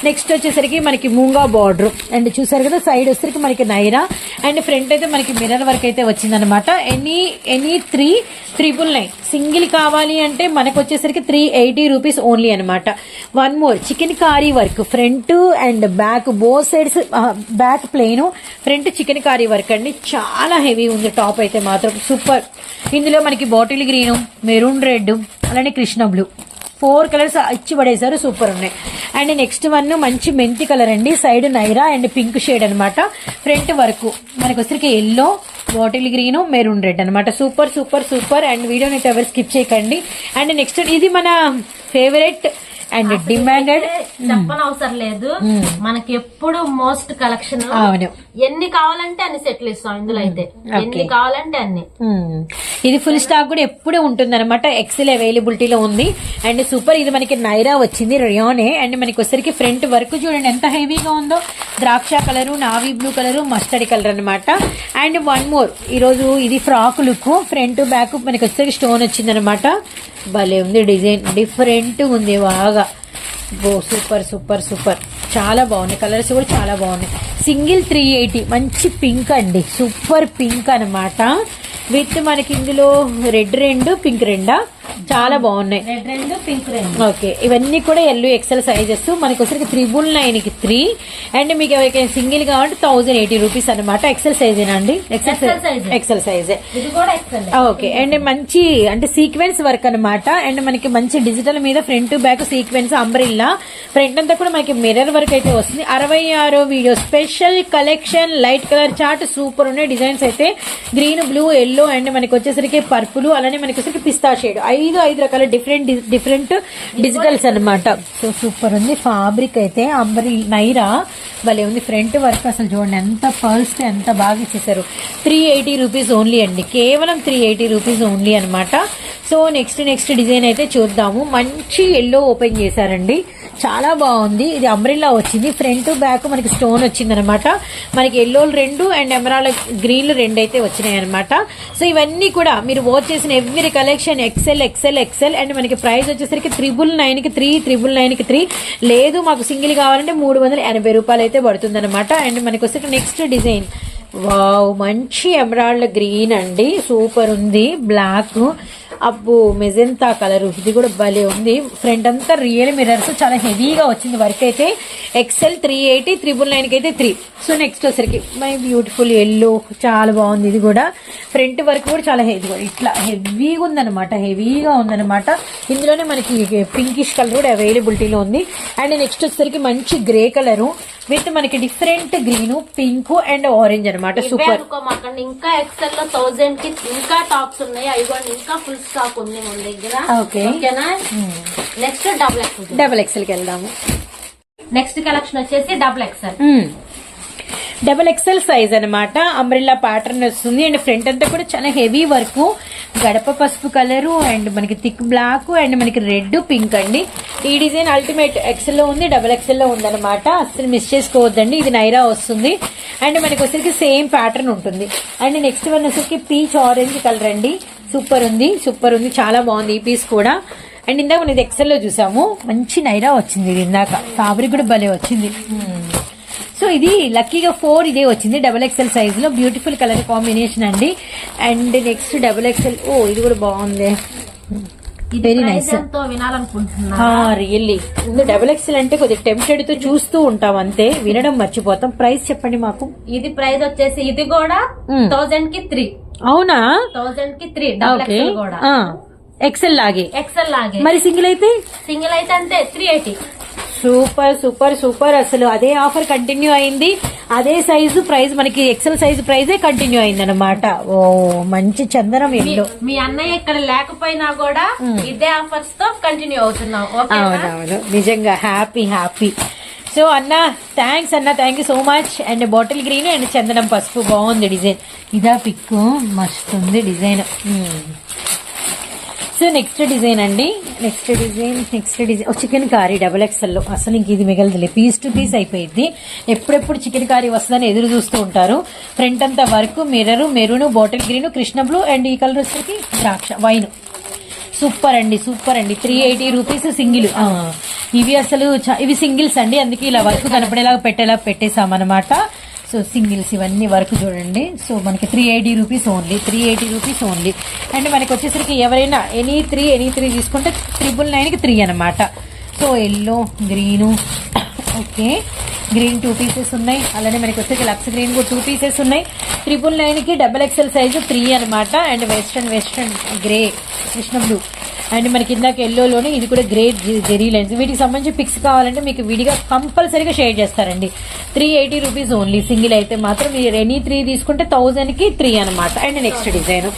నెక్స్ట్ వచ్చేసరికి మనకి మూంగా బార్డర్ అండ్ చూసారు కదా, సైడ్ వచ్చేసరికి మనకి నైరా అండ్ ఫ్రంట్ అయితే మనకి మిర్రర్ వర్క్ అయితే వచ్చిందనమాట. ఎనీ 399 సింగిల్ కావాలి అంటే మనకు వచ్చేసరికి 380 రూపీస్ ఓన్లీ అనమాట. One more chikankari work, front and back both sides, back plain, front chikankari work అండి. చాలా హెవీ ఉంది టాప్ అయితే మాత్రం సూపర్. ఇందులో మనకి బాటిల్ గ్రీన్, మెరూన్ రెడ్, అలానే కృష్ణ బ్లూ, 4 కలర్స్ ఇచ్చి పడేసారు, సూపర్ ఉన్నాయి. అండ్ నెక్స్ట్ వన్ మంచి మెంతి కలర్ అండి, side Naira and pink shade అనమాట. ఫ్రంట్ వరకు మనకి వచ్చరికి yellow, bottle green, maroon red అనమాట. సూపర్. అండ్ వీడియోని అయితే ఎవరు స్కిప్ చేయకండి. అండ్ నెక్స్ట్ ఇది మన ఫేవరెట్ అండ్ డిమాండెడ్ చెప్పనవసరం లేదు, మనకి ఎప్పుడు మోస్ట్ కలెక్షన్. అవును, ఎన్ని కావాలంటే అన్ని సెట్లు ఇస్తాం ఇందులో అయితే, ఎన్ని కావాలంటే అన్ని. ఇది ఫుల్ స్టాక్ కూడా ఎప్పుడూ ఉంటుంది అనమాట. ఎక్సెల్ అవైలబిలిటీలో ఉంది. అండ్ సూపర్, ఇది మనకి నైరా వచ్చింది రియానే. అండ్ మనకి వచ్చరికి ఫ్రంట్ వర్క్ చూడండి ఎంత హెవీగా ఉందో. ద్రాక్ష colour, navy blue colour, mustard colour అనమాట. అండ్ వన్ మోర్, ఈరోజు ఇది ఫ్రాక్ లుక్, ఫ్రంట్ బ్యాక్ మనకి వచ్చరికి స్టోన్ వచ్చింది అనమాట. భలే ఉంది డిజైన్, డిఫరెంట్ ఉంది బాగా. సూపర్ సూపర్ సూపర్, చాలా బాగున్నాయి. కలర్స్ కూడా చాలా బాగున్నాయి. సింగిల్ 380, మంచి పింక్ అండి, సూపర్ పింక్ అనమాట. విత్ మనకి ఇందులో రెడ్ 2, పింక్ 2 చాలా బాగున్నాయి. Red 2, pink 2. ఓకే, ఇవన్నీ కూడా ఎల్లు ఎక్సెల్ సైజెస్. మనకి వచ్చరికి 999కి 3. అండ్ మీకు ఎవరికైనా సింగిల్ కావాలంటే 1080 రూపీస్ అనమాట. ఎక్సెల్ సైజ్ అండి, ఎక్సెల్ సైజ్. ఓకే, అండ్ మంచి అంటే సీక్వెన్స్ వర్క్ అనమాట. అండ్ మనకి మంచి డిజిటల్ మీద front back sequence umbrella. Front అంతా కూడా మనకి మిర్రర్ వర్క్ అయితే వస్తుంది. 66 video special collection, light colour chart, super ఉన్నాయి డిజైన్స్ అయితే. గ్రీన్, బ్లూ, ఎల్లో అండ్ మనకి వచ్చేసరికి పర్పుల్, అలానే మనకి వచ్చేసరికి పిస్తా షేడ్, 5 రకాల డిఫరెంట్ డిజిటల్స్ అనమాట. సో సూపర్ ఉంది. ఫ్యాబ్రిక్ అయితే అంబరి నైరా భలే ఉంది. ఫ్రంట్ వర్క్ అసలు చూడండి ఎంత పర్ల్స్ ఎంత బాగా ఇచ్చేసారు. 380 రూపీస్ ఓన్లీ అండి, కేవలం 380 రూపీస్ ఓన్లీ అనమాట. సో నెక్స్ట్ డిజైన్ అయితే చూద్దాము. మంచి ఎల్లో ఓపెన్ చేశారండి, చాలా బాగుంది. ఇది అంబ్రిల్లా వచ్చింది, ఫ్రంట్ బ్యాక్ మనకి స్టోన్ వచ్చింది అనమాట. మనకి ఎల్లోలు 2 అండ్ ఎమరాల్డ్ గ్రీన్లు 2 అయితే వచ్చినాయి అనమాట. సో ఇవన్నీ కూడా మీరు వాచ్ చేసిన every collection XL XL XL. And మనకి ప్రైస్ వచ్చేసరికి 999కి 3, 999కి 3 లేదు. మాకు సింగిల్ కావాలంటే 380 రూపాయలు అయితే పడుతుంది అనమాట. అండ్ మనకి వచ్చేసరికి నెక్స్ట్ డిజైన్, వావ్, మంచి ఎమరాల్డ్ గ్రీన్ అండి, సూపర్ ఉంది. బ్లాక్, అబ్బో మెజెంతా కలర్, ఇది కూడా భలే ఉంది. ఫ్రంట్ అంతా రియల్ మిర్రర్స్, చాలా హెవీగా వచ్చింది వర్క్ అయితే. ఎక్సెల్ 380, 999కి అయితే 3. సో నెక్స్ట్ వచ్చరికి మై బ్యూటిఫుల్ ఎల్లో, చాలా బాగుంది. ఇది కూడా ఫ్రంట్ వర్క్ కూడా చాలా ఇట్లా హెవీగా ఉందనమాట, హెవీగా ఉందనమాట. ఇందులోనే మనకి పింకిష్ కలర్ కూడా అవైలబిలిటీలో ఉంది. అండ్ నెక్స్ట్ వచ్చేసరికి మంచి గ్రే కలరు విత్ మనకి different green, pink and orange అనమాట. సూపర్. ఇంకా ఎక్సెల్ లో 1000కి ఇంకా టాప్స్ ఉన్నాయి, అవి ఇంకా ఫుల్ స్టాక్ ఉంది మన దగ్గర. ఓకేనా, నెక్స్ట్ డబుల్ ఎక్సెల్ కి వెళ్దాము. నెక్స్ట్ కలెక్షన్ వచ్చేసి డబుల్ ఎక్సెల్ సైజ్ అనమాట. అంబ్రెల్లా ప్యాటర్న్ వస్తుంది. అండ్ ఫ్రంట్ అంతా కూడా చాలా హెవీ వర్క్, గడప పసుపు కలరు అండ్ మనకి థిక్ బ్లాక్ అండ్ మనకి రెడ్, పింక్ అండి. ఈ డిజైన్ అల్టిమేట్ ఎక్సెల్ లో ఉంది, డబుల్ ఎక్సెల్ లో ఉందన్నమాట. అసలు మిస్ చేసుకోవద్దండి. ఇది నైరా వస్తుంది అండ్ మనకి వచ్చరికి సేమ్ ప్యాటర్న్ ఉంటుంది. అండ్ నెక్స్ట్ వన్ వచ్చరికి పీచ్ ఆరెంజ్ కలర్ అండి, సూపర్ ఉంది, సూపర్ ఉంది, చాలా బాగుంది ఈ పీస్ కూడా. అండ్ ఇందాక మనం ఇది ఎక్సెల్ లో చూసాము, మంచి నైరా వచ్చింది. ఇది ఇందాక ఫ్యాబ్రిక్ కూడా భలే వచ్చింది. సో ఇది లక్కీగా 4 ఇదే వచ్చింది డబుల్ ఎక్సెల్ సైజ్ లో. బ్యూటిఫుల్ కలర్ కాంబినేషన్ అండి. అండ్ నెక్స్ట్ డబుల్ ఎక్సెల్, ఇది కూడా బాగుంది, very nice. Really double XL అంటే కొద్దిగా టెంప్టెడ్ తో చూస్తూ ఉంటాం అంతే, వినడం మర్చిపోతాం. ప్రైస్ చెప్పండి మాకు. ఇది ప్రైస్ వచ్చేసి ఇది కూడా 1000కి 3. అవునా, 1000కి 3 డబుల్ ఎక్సెల్ కూడా. ఎక్సెల్ లాగే మరి సింగిల్ అయితే అంతే 380. Super super super. అసలు అదే ఆఫర్ కంటిన్యూ అయింది, అదే సైజు ప్రైస్ మనకి ఎక్సెల్ సైజు ప్రైజే కంటిన్యూ అయింది అనమాట. ఓ మంచి చందనం ఎల్లో. మీ అన్నయ్య ఇక్కడ లేకపోయినా కూడా ఇదే ఆఫర్స్ తో కంటిన్యూ అవుతున్నాం. అవునవును, నిజంగా హ్యాపీ. సో అన్న థ్యాంక్స్ అన్న, thank you so much. And bottle green and చందనం పసుపు బాగుంది డిజైన్. ఇదా పిక్, మస్తు ఉంది డిజైన్. సో నెక్స్ట్ డిజైన్ అండి, next design chikankari double XL లో. అసలు ఇంక ఇది మిగలదులే, పీస్ టు పీస్ అయిపోయింది. ఎప్పుడెప్పుడు చికెన్ కారీ వస్తుందని ఎదురు చూస్తూ ఉంటారు. ఫ్రంట్ అంతా work, mirror, maroon, bottle green, Krishna blue and ఈ కలర్ వచ్చేసి ద్రాక్ష వైన్. సూపర్ అండి 380 రూపీస్ సింగిల్. ఇవి అసలు ఇవి సింగిల్స్ అండి, అందుకే ఇలా వర్క్ కనపడేలాగా పెట్టేసామన్నమాట. సో సింగిల్స్ ఇవన్నీ వర్క్ చూడండి. సో మనకి 380 రూపీస్ ఓన్లీ. అండ్ మనకి వచ్చేసరికి ఎవరైనా ఎనీ త్రీ తీసుకుంటే 999కి 3 అనమాట. So yellow, green, okay green 2 pieces ఉన్నాయి. అలానే మనకి వచ్చేసి లక్స్ గ్రీన్ కూడా 2 పీసెస్ ఉన్నాయి. 999కి డబుల్ ఎక్సెల్ సైజు 3 అనమాట. And western grey, Krishna blue and మనకి ఇందాక ఎల్లోలోనే ఇది కూడా గ్రే జెరీ లైన్స్. వీటికి సంబంధించి పిక్స్ కావాలంటే మీకు విడిగా కంపల్సరీగా షేర్ చేస్తారండి. 380 రూపీస్ ఓన్లీ. సింగిల్ అయితే మాత్రం మీరు ఎనీ 3 తీసుకుంటే 1000కి 3 అనమాట. And next design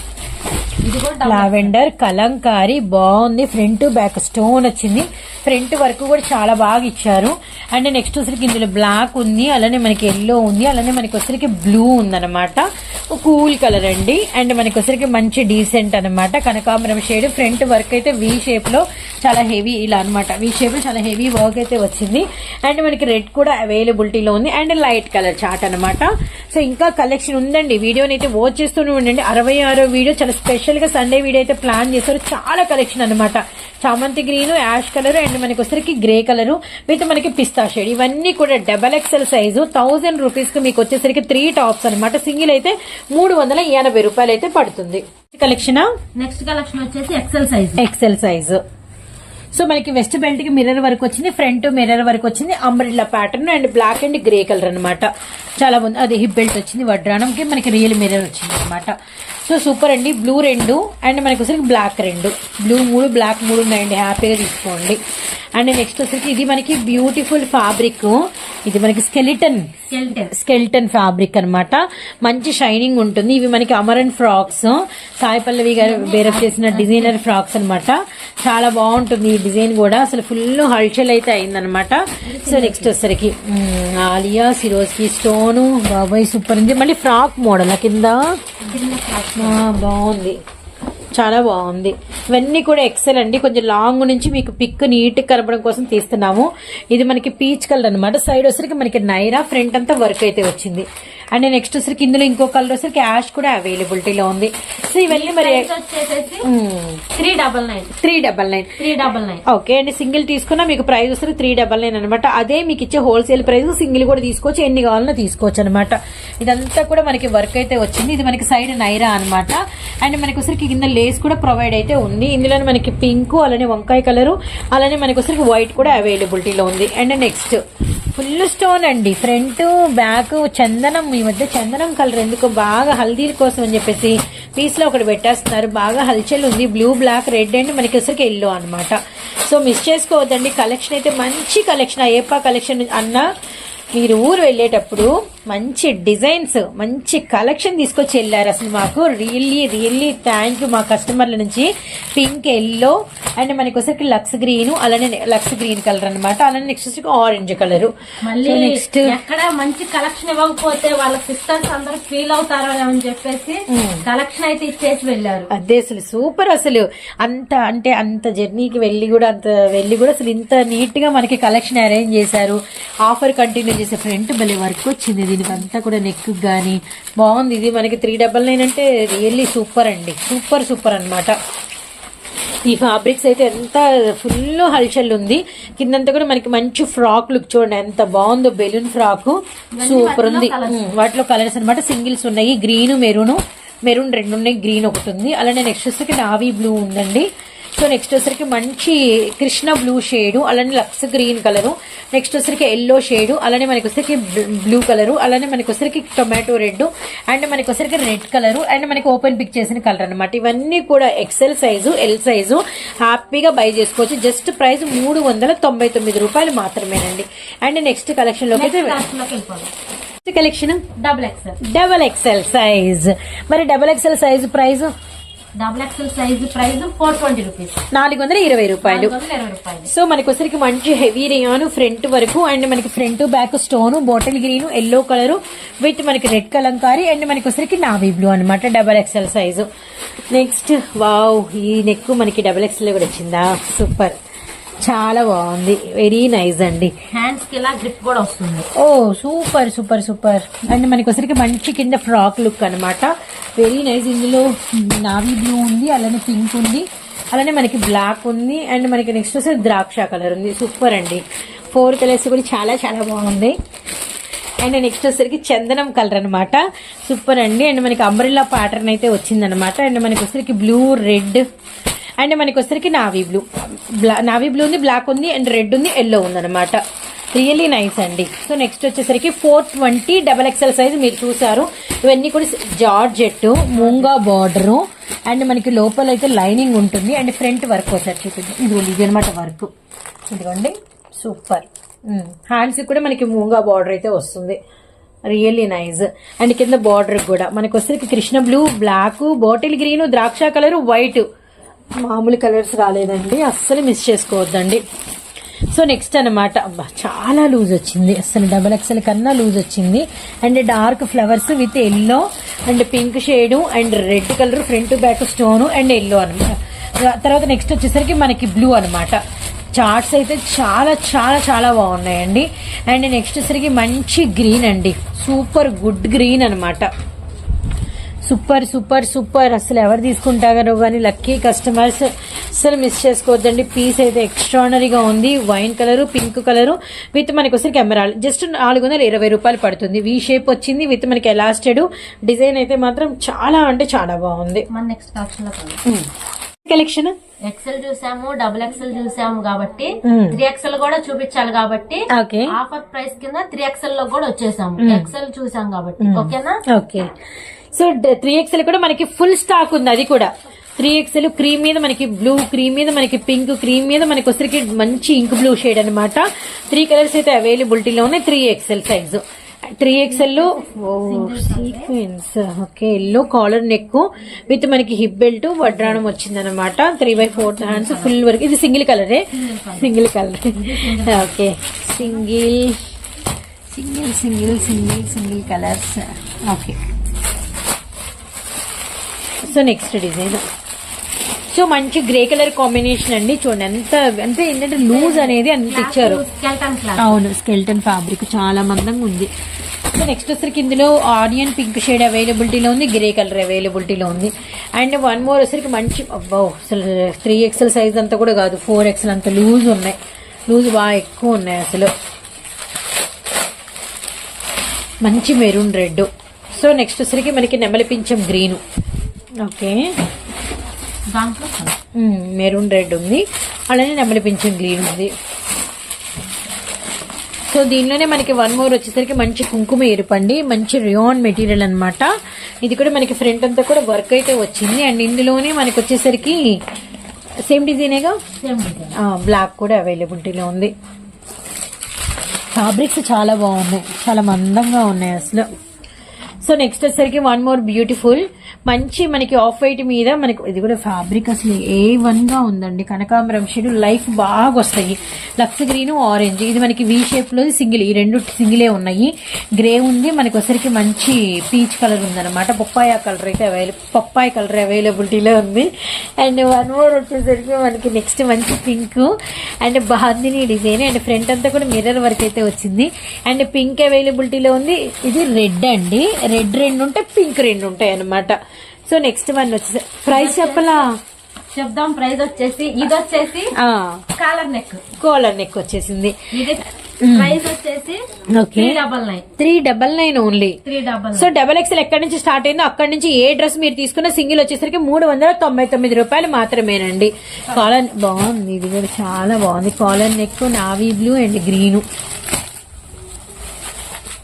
lavender Kalamkari బాగుంది, ఫ్రంట్ బ్యాక్ స్టోన్ వచ్చింది. ఫ్రంట్ వర్క్ కూడా చాలా బాగా ఇచ్చారు. అండ్ నెక్స్ట్ వచ్చరికి ఇందులో బ్లాక్ ఉంది, అలానే మనకి ఎల్లో ఉంది, అలానే మనకి వచ్చరికి బ్లూ ఉందన్నమాట. కూల్ కలర్ అండి. అండ్ మనకి వచ్చరికి మంచి డీసెంట్ అనమాట, కనకాంబరం షేడ్. ఫ్రంట్ వర్క్ అయితే వి షేప్ లో చాలా హెవీ ఇలా అనమాట, వి షేప్ లో చాలా హెవీ వర్క్ అయితే వచ్చింది. అండ్ మనకి రెడ్ కూడా అవైలబిలిటీలో ఉంది అండ్ లైట్ కలర్ చార్ట్ అనమాట. సో ఇంకా కలెక్షన్ ఉందండి, వీడియోని అయితే వాచ్ చేస్తూనే ఉండండి. 66వ వీడియో చాలా స్పెషల్ గా సండే వీడియో అయితే ప్లాన్ చేస్తారు. చాలా కలెక్షన్ అనమాట, చామంతి గ్రీన్, యాష్ కలర్ అండ్ మనకి వచ్చరికి గ్రే కలర్ విత్ మనకి పిస్తా షేడ్. ఇవన్నీ కూడా XXL సైజు 1000 రూపీస్ కి మీకు వచ్చేసరికి 3 టాప్స్ అనమాట. సింగిల్ అయితే 380 రూపాయలు అయితే పడుతుంది. కలెక్షన్ నెక్స్ట్ కలెక్షన్ వచ్చేసి ఎక్సెల్ సైజ్. సో మనకి వెస్ట్ బెల్ట్ కి మిర్రర్ వర్క్ వచ్చింది, ఫ్రంట్ మిర్రర్ వర్క్ వచ్చింది, umbrella pattern and black and grey colour అనమాట. చాలా బాగుంది. అది హిప్ బెల్ట్ వచ్చింది, వడ్రానంకి మనకి రియల్ మిర్రర్ వచ్చింది అనమాట. సో సూపర్ అండి. బ్లూ 2 అండ్ మనకి వచ్చరికి బ్లాక్ 2, బ్లూ 3 బ్లాక్ 3 ఉన్నాయండి, హ్యాపీగా తీసుకోండి. అండ్ నెక్స్ట్ వచ్చరికి ఇది మనకి బ్యూటిఫుల్ ఫ్యాబ్రిక్, ఇది మనకి స్కెల్టన్ ఫ్యాబ్రిక్ అనమాట. మంచి షైనింగ్ ఉంటుంది. ఇవి మనకి అమరన్ ఫ్రాక్స్, సాయి పల్లవి గారు బేరప్ చేసిన డిజైనర్ ఫ్రాక్స్ అనమాట. చాలా బాగుంటుంది ఈ డిజైన్ కూడా, అసలు ఫుల్ హల్చల్ అయితే అయిందనమాట. సో నెక్స్ట్ వచ్చరికి ఆలియా సిరోజ్ కి స్టోన్, బాబాయ్ సూపర్ ఉంది. మళ్ళీ ఫ్రాక్ మోడల్ కింద బాగుంది, చాలా బాగుంది. ఇవన్నీ కూడా ఎక్సెల్ అండి. కొంచెం లాంగ్ నుంచి మీకు పిక్ నీట్ కనపడం కోసం తీస్తున్నాము. ఇది మనకి పీచ్ కలర్ అనమాట. సైడ్ వచ్చరికి మనకి నైరా, ఫ్రంట్ అంతా వర్క్ అయితే వచ్చింది. అండ్ నెక్స్ట్ వచ్చరికి ఇందులో ఇంకో కలర్ వచ్చరికి యాష్ కూడా అవైలబిలిటీలో ఉంది. సో ఇవన్నీ మరి 399 ఓకే అండి. సింగిల్ తీసుకున్నా మీకు ప్రైస్ వస్తుంది 399 అనమాట. అదే మీకు ఇచ్చే హోల్సేల్ ప్రైస్. సింగిల్ కూడా తీసుకోవచ్చు, ఎన్ని కావాలన్నా తీసుకోవచ్చు అనమాట. ఇదంతా కూడా మనకి వర్క్ అయితే వచ్చింది. ఇది మనకి సైడ్ నైరా అనమాట. అండ్ మనకి వచ్చరికి కింద లేస్ కూడా ప్రొవైడ్ అయితే ఉంది. ఇందులో మనకి పింక్, అలానే వంకాయ కలర్, అలానే మనకి వచ్చరికి వైట్ కూడా అవైలబిలిటీలో ఉంది. అండ్ నెక్స్ట్ ఫుల్ స్టోన్ అండి, ఫ్రంట్ బ్యాక్ చందనం. ఈ మధ్య చందనం కలర్ ఎందుకో బాగా హల్దీల కోసం అని చెప్పేసి పీస్ లో ఒకటి పెట్టేస్తున్నారు. బాగా హల్చల్ ఉంది. బ్లూ, బ్లాక్, రెడ్ అండ్ మనకి వచ్చరికి ఎల్లో అనమాట. సో మిస్ చేసుకోవద్దండి. కలెక్షన్ అయితే మంచి కలెక్షన్. ఏపా కలెక్షన్ అన్న మీరు ఊరు వెళ్ళేటప్పుడు మంచి డిజైన్స్, మంచి కలెక్షన్ తీసుకొచ్చి వెళ్ళారు. అసలు మాకు రియల్లీ థ్యాంక్ యూ మా కస్టమర్ల నుంచి. పింక్, ఎల్లో అండ్ మనకి వచ్చరికి లక్స్ గ్రీన్, అలానే లక్స్ గ్రీన్ కలర్ అనమాట. అలానే నెక్స్ట్ ఆరెంజ్ కలర్. మళ్ళీ నెక్స్ట్ ఎక్కడ మంచి కలెక్షన్ ఇవ్వకపోతే వాళ్ళ సిస్టర్స్ అందరూ ఫీల్ అవుతారో అని చెప్పేసి కలెక్షన్ అయితే ఇచ్చేసి వెళ్ళారు. అదే అసలు సూపర్. అసలు అంత జర్నీకి వెళ్ళి కూడా అసలు ఇంత నీట్ గా మనకి కలెక్షన్ అరేంజ్ చేశారు. ఆఫర్ కంటిన్యూ చేసే ఫ్రంట్ భలే వర్క్ వచ్చింది. దీనికి అంతా కూడా నెక్ గానీ బాగుంది. ఇది మనకి 399 అంటే రియల్లీ సూపర్ అండి, సూపర్ అనమాట. ఈ ఫ్యాబ్రిక్స్ అయితే ఎంత ఫుల్ హల్చల్ ఉంది. కిందంతా కూడా మనకి మంచి ఫ్రాక్ లుక్ చూడండి ఎంత బాగుందో, బెలూన్ ఫ్రాక్ సూపర్ ఉంది. వాటిలో కలర్స్ అనమాట. సింగిల్స్ ఉన్నాయి, గ్రీన్, మెరూన్ 2 ఉన్నాయి, గ్రీన్ ఒకటి ఉంది. అలానే నెక్స్ట్ వచ్చరికి నావీ బ్లూ ఉందండి. సో నెక్స్ట్ వచ్చరికి మంచి కృష్ణ బ్లూ షేడ్, అలానే లక్స్ గ్రీన్ కలర్, నెక్స్ట్ వచ్చరికి ఎల్లో షేడ్, అలానే మనకి వచ్చరికి బ్లూ కలర్, అలానే మనకి వచ్చరికి టొమాటో రెడ్ అండ్ మనకి వచ్చరికి రెడ్ కలర్ అండ్ మనకి ఓపెన్ పిక్ చేసిన కలర్ అనమాట. ఇవన్నీ కూడా ఎక్సెల్ సైజు, ఎల్ సైజు హ్యాపీగా బై చేసుకోవచ్చు. జస్ట్ ప్రైస్ 399 రూపాయలు మాత్రమేనండి. అండ్ నెక్స్ట్ కలెక్షన్ లోకి కలెక్షన్ XXL సైజ్. మరి XXL size price XXL size price 420 rupees, 420 రూపాయలు. సో మనకి వచ్చరికి మంచి హెవీ రేయాన్ ఫ్రంట్ వరకు అండ్ మనకి front back stone, bottle green, yellow colour with మనకి రెడ్ కలంకారీ అండ్ మనకి వచ్చరికి నావీ బ్లూ అనమాట. XXL size. నెక్స్ట్ వావ్, ఈ నెక్ మనకి XXL కూడా వచ్చిందా, సూపర్, చాలా బాగుంది, వెరీ నైస్ అండి. హ్యాండ్స్ కి ఇలా గ్రిప్ కూడా వస్తుంది. ఓ సూపర్. అండ్ మనకి వచ్చరికి మంచి కింద ఫ్రాక్ లుక్ అనమాట, వెరీ నైస్. ఇందులో నావీ బ్లూ ఉంది, అలానే పింక్ ఉంది, అలానే మనకి బ్లాక్ ఉంది అండ్ మనకి నెక్స్ట్ వచ్చి ద్రాక్ష కలర్ ఉంది. సూపర్ అండి. 4 కలర్స్ కూడా చాలా బాగుంది. అండ్ నెక్స్ట్ వచ్చరికి చందనం కలర్ అనమాట, సూపర్ అండి. అండ్ మనకి అంబ్రెల్లా ప్యాటర్న్ అయితే వచ్చిందనమాట. అండ్ మనకి వచ్చరికి బ్లూ, రెడ్ అండ్ మనకి వచ్చరికి నావీ బ్లూ ఉంది, బ్లాక్ ఉంది అండ్ రెడ్ ఉంది, ఎల్లో ఉంది అనమాట. రియల్లీ నైస్ అండి. సో నెక్స్ట్ వచ్చేసరికి 420 XXL సైజ్ మీరు చూసారు. ఇవన్నీ కూడా జార్జెట్, మూంగా బార్డర్ అండ్ మనకి లోపల అయితే లైనింగ్ ఉంటుంది అండ్ ఫ్రంట్ వర్క్ ఒకసారి చూపింది. ఇది అనమాట వర్క్, ఇదిగోండి సూపర్. హ్యాండ్స్ కూడా మనకి మూంగా బార్డర్ అయితే వస్తుంది, రియల్లీ నైస్. అండ్ కింద బార్డర్ కూడా మనకి వచ్చేసరికి Krishna blue, black, bottle green, ద్రాక్ష కలర్, వైట్, మామూలు కలర్స్ రాలేదండి, అస్సలు మిస్ చేసుకోవద్దండి. సో నెక్స్ట్ అనమాట, అబ్బా చాలా లూజ్ వచ్చింది, అసలు డబల్ ఎక్స్ఎల్ కన్నా లూజ్ వచ్చింది. And dark flowers with yellow and pink shade and red colour front back stone and yellow అనమాట. తర్వాత నెక్స్ట్ వచ్చేసరికి మనకి బ్లూ అనమాట. చార్ట్స్ అయితే చాలా చాలా చాలా బాగున్నాయండి. అండ్ నెక్స్ట్ వచ్చేసరికి మంచి గ్రీన్ అండి, సూపర్ గుడ్ గ్రీన్ అనమాట. సూపర్ సూపర్ సూపర్, అసలు ఎవరు తీసుకుంటారో కానీ లక్కీ కస్టమర్స్ అసలు మిస్ చేసుకోవద్దండి. పీస్ అయితే ఎక్స్ట్రానరీగా ఉంది, wine colour pink colour with మనకి వచ్చరికి ఎమరాల్డ్. జస్ట్ 420 రూపాయలు పడుతుంది. వి షేప్ వచ్చింది విత్ మనకి ఎలాస్టెడ్ డిజైన్ అయితే మాత్రం చాలా అంటే చాలా బాగుంది. మన నెక్స్ట్ కలెక్షన్ ఎక్సెల్ చూసాము, డబుల్ ఎక్సెల్ చూసాము కాబట్టి 3XL కూడా చూపించాలి కాబట్టి ఆఫర్ ప్రైస్ కింద 3XL లో కూడా వచ్చేసాము. ఎక్సెల్ చూసాం కాబట్టి ఓకేనా. ఓకే, సో 3XL కూడా మనకి ఫుల్ స్టాక్ ఉంది. అది కూడా 3XL క్రీమ్ మీద మనకి బ్లూ, క్రీమ్ మీద మనకి పింక్, క్రీమ్ మీద మనకి వచ్చరికి మంచి ఇంక్ బ్లూ షేడ్ అనమాట. 3 కలర్స్ అయితే అవైలబిలిటీలో ఉన్నాయి. 3XL size. 3XL sequence, okay, yellow collar neck with మనకి హిప్ బెల్ట్ వడ్రాణం వచ్చిందనమాట. 3/4 హ్యాండ్స్ ఫుల్ వర్క్. ఇది సింగిల్ కలరే, single colour. Okay, single single single single single colours. Okay, so next design, so మంచి గ్రే కలర్ కాంబినేషన్ అండి. చూడండి ఎంత అంటే ఏంటంటే లూజ్ అనేది అంత ఇచ్చారు. అవును, స్కెల్టన్ ఫ్యాబ్రిక్ చాలా మందంగా ఉంది. సో నెక్స్ట్ వచ్చరికి ఇందులో ఆనియన్ పింక్ షేడ్ అవైలబిలిటీలో ఉంది, గ్రే కలర్ అవైలబిలిటీలో ఉంది. అండ్ వన్ మోర్ వచ్చరికి మంచి, అబ్బో అసలు 3XL సైజ్ అంతా కూడా కాదు, 4XL అంత లూజ్ ఉన్నాయి. లూజ్ బాగా ఎక్కువ ఉన్నాయి అసలు. మంచి మెరూన్ రెడ్. సో నెక్స్ట్ వచ్చరికి మనకి నెమలి పింఛం గ్రీన్. ఓకే, మెరూన్ రెడ్ ఉంది, అలానే నెమలి పింఛం గ్రీన్ ఉంది. సో దీనిలోనే మనకి వన్ మోర్ వచ్చేసరికి మంచి కుంకుమ ఎరుపండి, మంచి రియాన్ మెటీరియల్ అనమాట. ఇది కూడా మనకి ఫ్రంట్ అంతా కూడా వర్క్ అయితే వచ్చింది. అండ్ ఇందులోనే మనకి వచ్చేసరికి సేమ్ డిజైనేగా బ్లాక్ కూడా అవైలబిలిటీలో ఉంది. ఫ్యాబ్రిక్స్ చాలా బాగున్నాయి, చాలా మందంగా ఉన్నాయి అసలు. సో నెక్స్ట్ వచ్చేసరికి వన్ మోర్ బ్యూటిఫుల్ మంచి మనకి ఆఫ్ వైట్ మీద మనకి ఇది కూడా ఫ్యాబ్రిక్ అసలు A1 గా ఉందండి. కనకాంబరం షేడ్ లైఫ్ బాగా వస్తాయి. లక్స్ గ్రీన్ ఆరెంజ్, ఇది మనకి వి షేప్ లో సింగిల్, ఈ రెండు సింగిలే ఉన్నాయి. గ్రే ఉంది, మనకి వచ్చరికి మంచి పీచ్ కలర్ ఉందన్నమాట. పప్పాయ కలర్ అవైలబిలిటీలో ఉంది. అండ్ వన్ మోర్ వచ్చేసరికి మనకి నెక్స్ట్ మంచి pink and bandhani design and front అంతా కూడా మిర్రర్ వర్క్ అయితే వచ్చింది. అండ్ పింక్ అవైలబిలిటీలో ఉంది. ఇది రెడ్ అండి, రెడ్ 2 ఉంటాయి, పింక్ 2 ఉంటాయి అనమాట. సో నెక్స్ట్ వన్ వచ్చేసి ప్రైస్ చెప్దాం. ప్రైస్ వచ్చేసి ఇది వచ్చేసి కాలర్ నెక్ వచ్చేసింది. ఇది ప్రైస్ వచ్చేసి 399 ఓన్లీ. సో XXL ఎక్కడి నుంచి స్టార్ట్ అయిందో అక్కడి నుంచి ఏ డ్రెస్ మీరు తీసుకున్న సింగిల్ వచ్చేసరికి 399 రూపాయలు మాత్రమేనండి. కాలర్ బాగుంది, ఇది కూడా చాలా బాగుంది. Collar neck navy blue and green,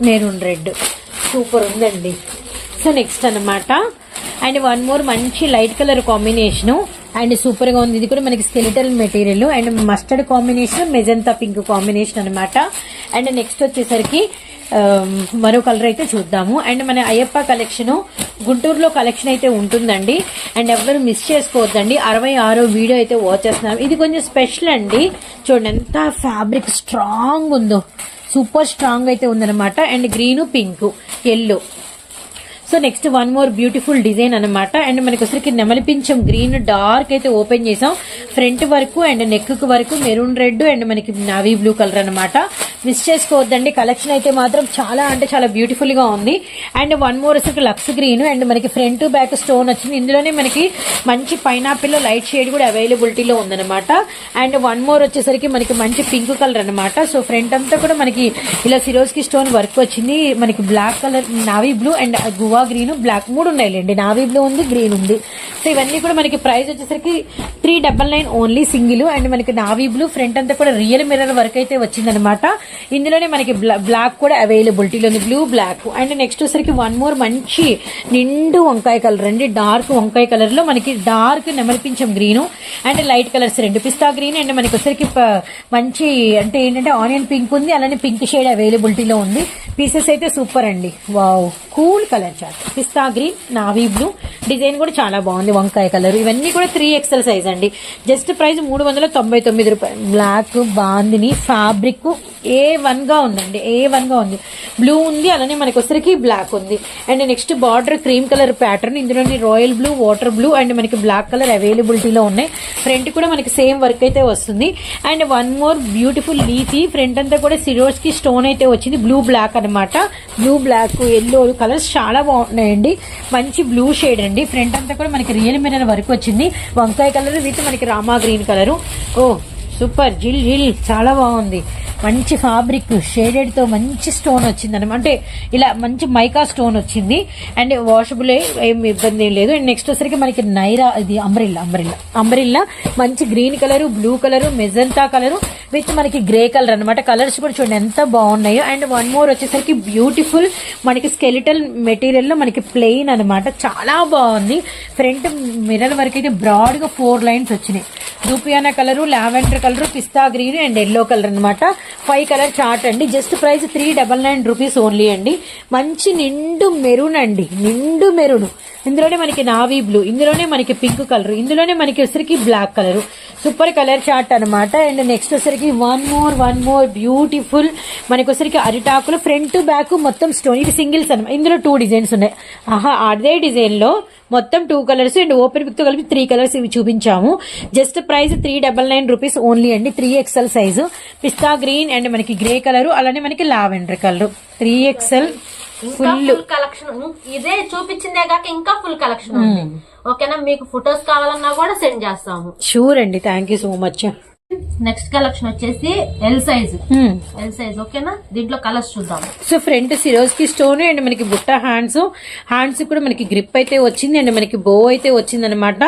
maroon red, super ఉందండి. సో నెక్స్ట్ అన్నమాట. అండ్ వన్ మోర్ మంచి light colour combination and super గా ఉంది. ఇది కూడా మనకి skeletal material and mustard combination, magenta pink combination అనమాట. అండ్ నెక్స్ట్ వచ్చేసరికి మరో కలర్ అయితే చూద్దాము. అండ్ మన అయ్యప్ప కలెక్షన్ గుంటూరులో కలెక్షన్ అయితే ఉంటుందండి. అండ్ ఎవరు మిస్ చేసుకోవద్దండి. 66వ వీడియో అయితే వాచ్ చేస్తున్నాం. ఇది కొంచెం స్పెషల్ అండి. చూడండి ఎంత ఫ్యాబ్రిక్ స్ట్రాంగ్ ఉందో, సూపర్ స్ట్రాంగ్ అయితే ఉందన్నమాట. And green pink yellow. So next one more beautiful design అనమాట. అండ్ మనకి వచ్చరికి నెమలి పింఛం గ్రీన్ డార్క్ అయితే ఓపెన్ చేసాం. ఫ్రంట్ వరకు అండ్ నెక్ వరకు మెరూన్ రెడ్ అండ్ మనకి నావీ బ్లూ కలర్ అనమాట. మిస్ చేసుకోవద్దండి. కలెక్షన్ అయితే మాత్రం చాలా అంటే చాలా బ్యూటిఫుల్ గా ఉంది. అండ్ వన్ మోర్ వచ్చరికి లక్స్ గ్రీన్ అండ్ మనకి ఫ్రంట్ బ్యాక్ స్టోన్ వచ్చింది. ఇందులోనే మనకి మంచి పైనాపిల్ లైట్ షేడ్ కూడా అవైలబిలిటీలో ఉందన్నమాట. అండ్ వన్ మోర్ వచ్చేసరికి మనకి మంచి పింక్ కలర్ అనమాట. సో ఫ్రంట్ అంతా కూడా మనకి ఇలా సిరోస్కి స్టోన్ వర్క్ వచ్చింది. మనకి black colour navy blue and guava green black 3 ఉన్నాయిలేండి. నావీ బ్లూ ఉంది, గ్రీన్ ఉంది. సో ఇవన్నీ కూడా మనకి ప్రైస్ వచ్చేసరికి 399 ఓన్లీ సింగిల్. అండ్ మనకి నావీ బ్లూ ఫ్రంట్ అంతా కూడా రియల్ మిర్రర్ వర్క్ అయితే వచ్చిందనమాట. ఇందులోనే మనకి బ్లాక్ కూడా అవైలబిలిటీలో ఉంది, బ్లూ బ్లాక్. అండ్ నెక్స్ట్ వచ్చరికి వన్ మోర్ మంచి నిండు వంకాయ కలర్ అండి, డార్క్ వంకాయ కలర్ లో మనకి డార్క్ నెమలిపించం గ్రీన్ అండ్ లైట్ కలర్స్ రెండు, పిస్తా గ్రీన్ అండ్ మనకి వచ్చరికి మంచి అంటే ఏంటంటే ఆనియన్ పింక్ ఉంది, అలానే పింక్ షేడ్ అవైలబిలిటీలో ఉంది. పీసెస్ అయితే సూపర్ అండి, వావ్ కూల్ కలర్ చార్ట్. పిస్తా గ్రీన్, నావీ బ్లూ, డిజైన్ కూడా చాలా బాగుంది, వంకాయ కలర్. ఇవన్నీ కూడా 3XL సైజ్ అండి. జస్ట్ ప్రైస్ 399 రూపాయలు. బ్లాక్ బాందిని ఫ్యాబ్రిక్ A1 గా ఉందండి, A1 గా ఉంది. బ్లూ ఉంది, అలానే మనకి వచ్చరికి బ్లాక్ ఉంది. And next border cream colour pattern, ఇందులోని royal blue, water blue and మనకి బ్లాక్ కలర్ అవైలబిలిటీలో ఉన్నాయి. ఫ్రంట్ కూడా మనకి సేమ్ వర్క్ అయితే వస్తుంది. And one more beautiful leafy, front అంతా కూడా సిరోజ్ కి స్టోన్ అయితే వచ్చింది, బ్లూ బ్లాక్ అనమాట. బ్లూ బ్లాక్ ఎల్లో కలర్స్ చాలా బాగున్నాయండి, మంచి బ్లూ షేడ్ అండి. ఫ్రంట్ అంతా కూడా మనకి రియల్ మిర్రర్ వర్క్ వచ్చింది, వంకాయ కలర్ విత్ మనకి రామా గ్రీన్ కలరు. ఓ సూపర్, జిల్ జిల్ చాలా బాగుంది. మంచి ఫ్యాబ్రిక్ షేడెడ్ తో మంచి స్టోన్ వచ్చింది అనమాట, అంటే ఇలా మంచి మైకా స్టోన్ వచ్చింది. అండ్ వాషబుల్ ఏం ఇబ్బంది ఏం లేదు. అండ్ నెక్స్ట్ వచ్చరికి మనకి నైరా, ఇది అంబ్రిల్లా మంచి green colour, blue colour, magenta colour with మనకి గ్రే కలర్ అనమాట. కలర్స్ కూడా చూడండి ఎంత బాగున్నాయో. అండ్ వన్ మోర్ వచ్చేసరికి బ్యూటిఫుల్ మనకి స్కెలిటల్ మెటీరియల్ లో మనకి ప్లెయిన్ అనమాట, చాలా బాగుంది. ఫ్రంట్ మిర్రర్ వరకు అయితే బ్రాడ్ గా 4 లైన్స్ వచ్చినాయి. రూపియానా కలర్, లావెండర్ కలర్, పిస్తా గ్రీన్ అండ్ ఎల్లో కలర్ అనమాట. 5 కలర్ చార్ట్ అండి. జస్ట్ ప్రైస్ 399 రూపీస్ ఓన్లీ అండి. మంచి నిండు మెరూన్ అండి, నిండు మెరూన్. ఇందులోనే మనకి నావీ బ్లూ, ఇందులోనే మనకి పింక్ కలర్, ఇందులోనే మనకి వచ్చరికి black colour. Super colour chart అనమాట. అండ్ నెక్స్ట్ వచ్చరికి వన్ మోర్ బ్యూటిఫుల్ మనకి వచ్చరికి అరిటాకులు, ఫ్రంట్ బ్యాక్ మొత్తం స్టోన్. ఇది సింగిల్స్ అనమాట, ఇందులో 2 డిజైన్స్ ఉన్నాయి. అదే డిజైన్ లో మొత్తం 2 కలర్స్ అండ్ ఓపెన్ పిక్ తో కలిపి 3 కలర్స్ ఇవి చూపించాము. జస్ట్ ప్రైస్ 399 రూపీస్ ఓన్లీ అండి. 3XL size, pista green and మనకి గ్రే కలర్, అలానే మనకి lavender colour. 3XL full collection. ఇదే చూపించిందే కాక ఇంకా ఫుల్ కలెక్షన్ ఉంది. ఓకేనా, మీకు ఫొటోస్ కావాలన్నా కూడా సెండ్ చేస్తాము. షూర్ అండి, thank you so much. Next collection వచ్చేసి ఎల్ సైజ్. ఓకేనా, దీంట్లో కలర్స్ చూద్దాం. సో ఫ్రంట్ సిరోజ్ కి స్టోన్ అండ్ మనకి బుట్ట హ్యాండ్స్ కూడా మనకి గ్రిప్ అయితే వచ్చింది అండ్ మనకి బో అయితే వచ్చింది అనమాట.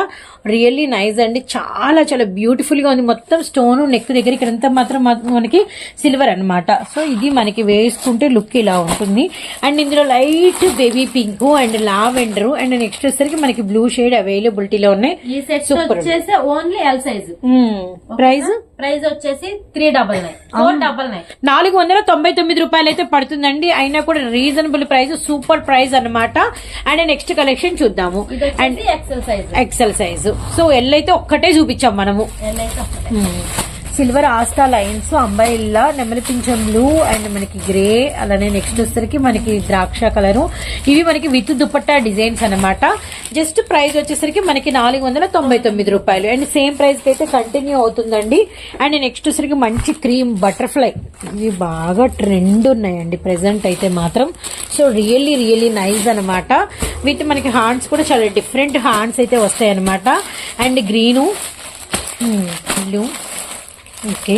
రియల్లీ నైస్ అండి, చాలా చాలా బ్యూటిఫుల్ గా ఉంది. మొత్తం స్టోన్ నెక్ దగ్గర ఇక్కడంతా మాత్రం మనకి సిల్వర్ అనమాట. సో ఇది మనకి వేసుకుంటే లుక్ ఇలా ఉంటుంది. అండ్ ఇందులో light baby pink and lavender and next వచ్చేసరికి మనకి బ్లూ షేడ్ అవైలబిలిటీలో ఉన్నాయి. ఈ సెట్ వచ్చేసి ఓన్లీ ఎల్ సైజ్. ప్రైస్ వచ్చేసి 399, 499, 499 రూపాయలు అయితే పడుతుందండి. అయినా కూడా రీజనబుల్ ప్రైస్, సూపర్ ప్రైస్ అన్నమాట. అండ్ నెక్స్ట్ కలెక్షన్ చూద్దాము. And XL size. So L అయితే ఒక్కటే చూపించాం మనము. సిల్వర్ ఆస్తా లైన్స్, అంబైల్లా, నెమలి పింఛం బ్లూ అండ్ మనకి గ్రే, అలానే నెక్స్ట్ వచ్చేసరికి మనకి ద్రాక్ష కలరు. ఇవి మనకి విత్ దుపట్టా డిజైన్స్ అనమాట. జస్ట్ ప్రైస్ వచ్చేసరికి మనకి 499 రూపాయలు. అండ్ సేమ్ ప్రైస్ కి అయితే కంటిన్యూ అవుతుందండి. అండ్ నెక్స్ట్ వచ్చేసరికి మంచి క్రీమ్ బటర్ఫ్లై, ఇవి బాగా ట్రెండ్ ఉన్నాయండి ప్రెసెంట్ అయితే మాత్రం. సో రియల్లీ నైస్ అనమాట. విత్ మనకి హ్యాండ్స్ కూడా చాలా డిఫరెంట్ హ్యాండ్స్ అయితే వస్తాయి అనమాట. And green, blue, okay.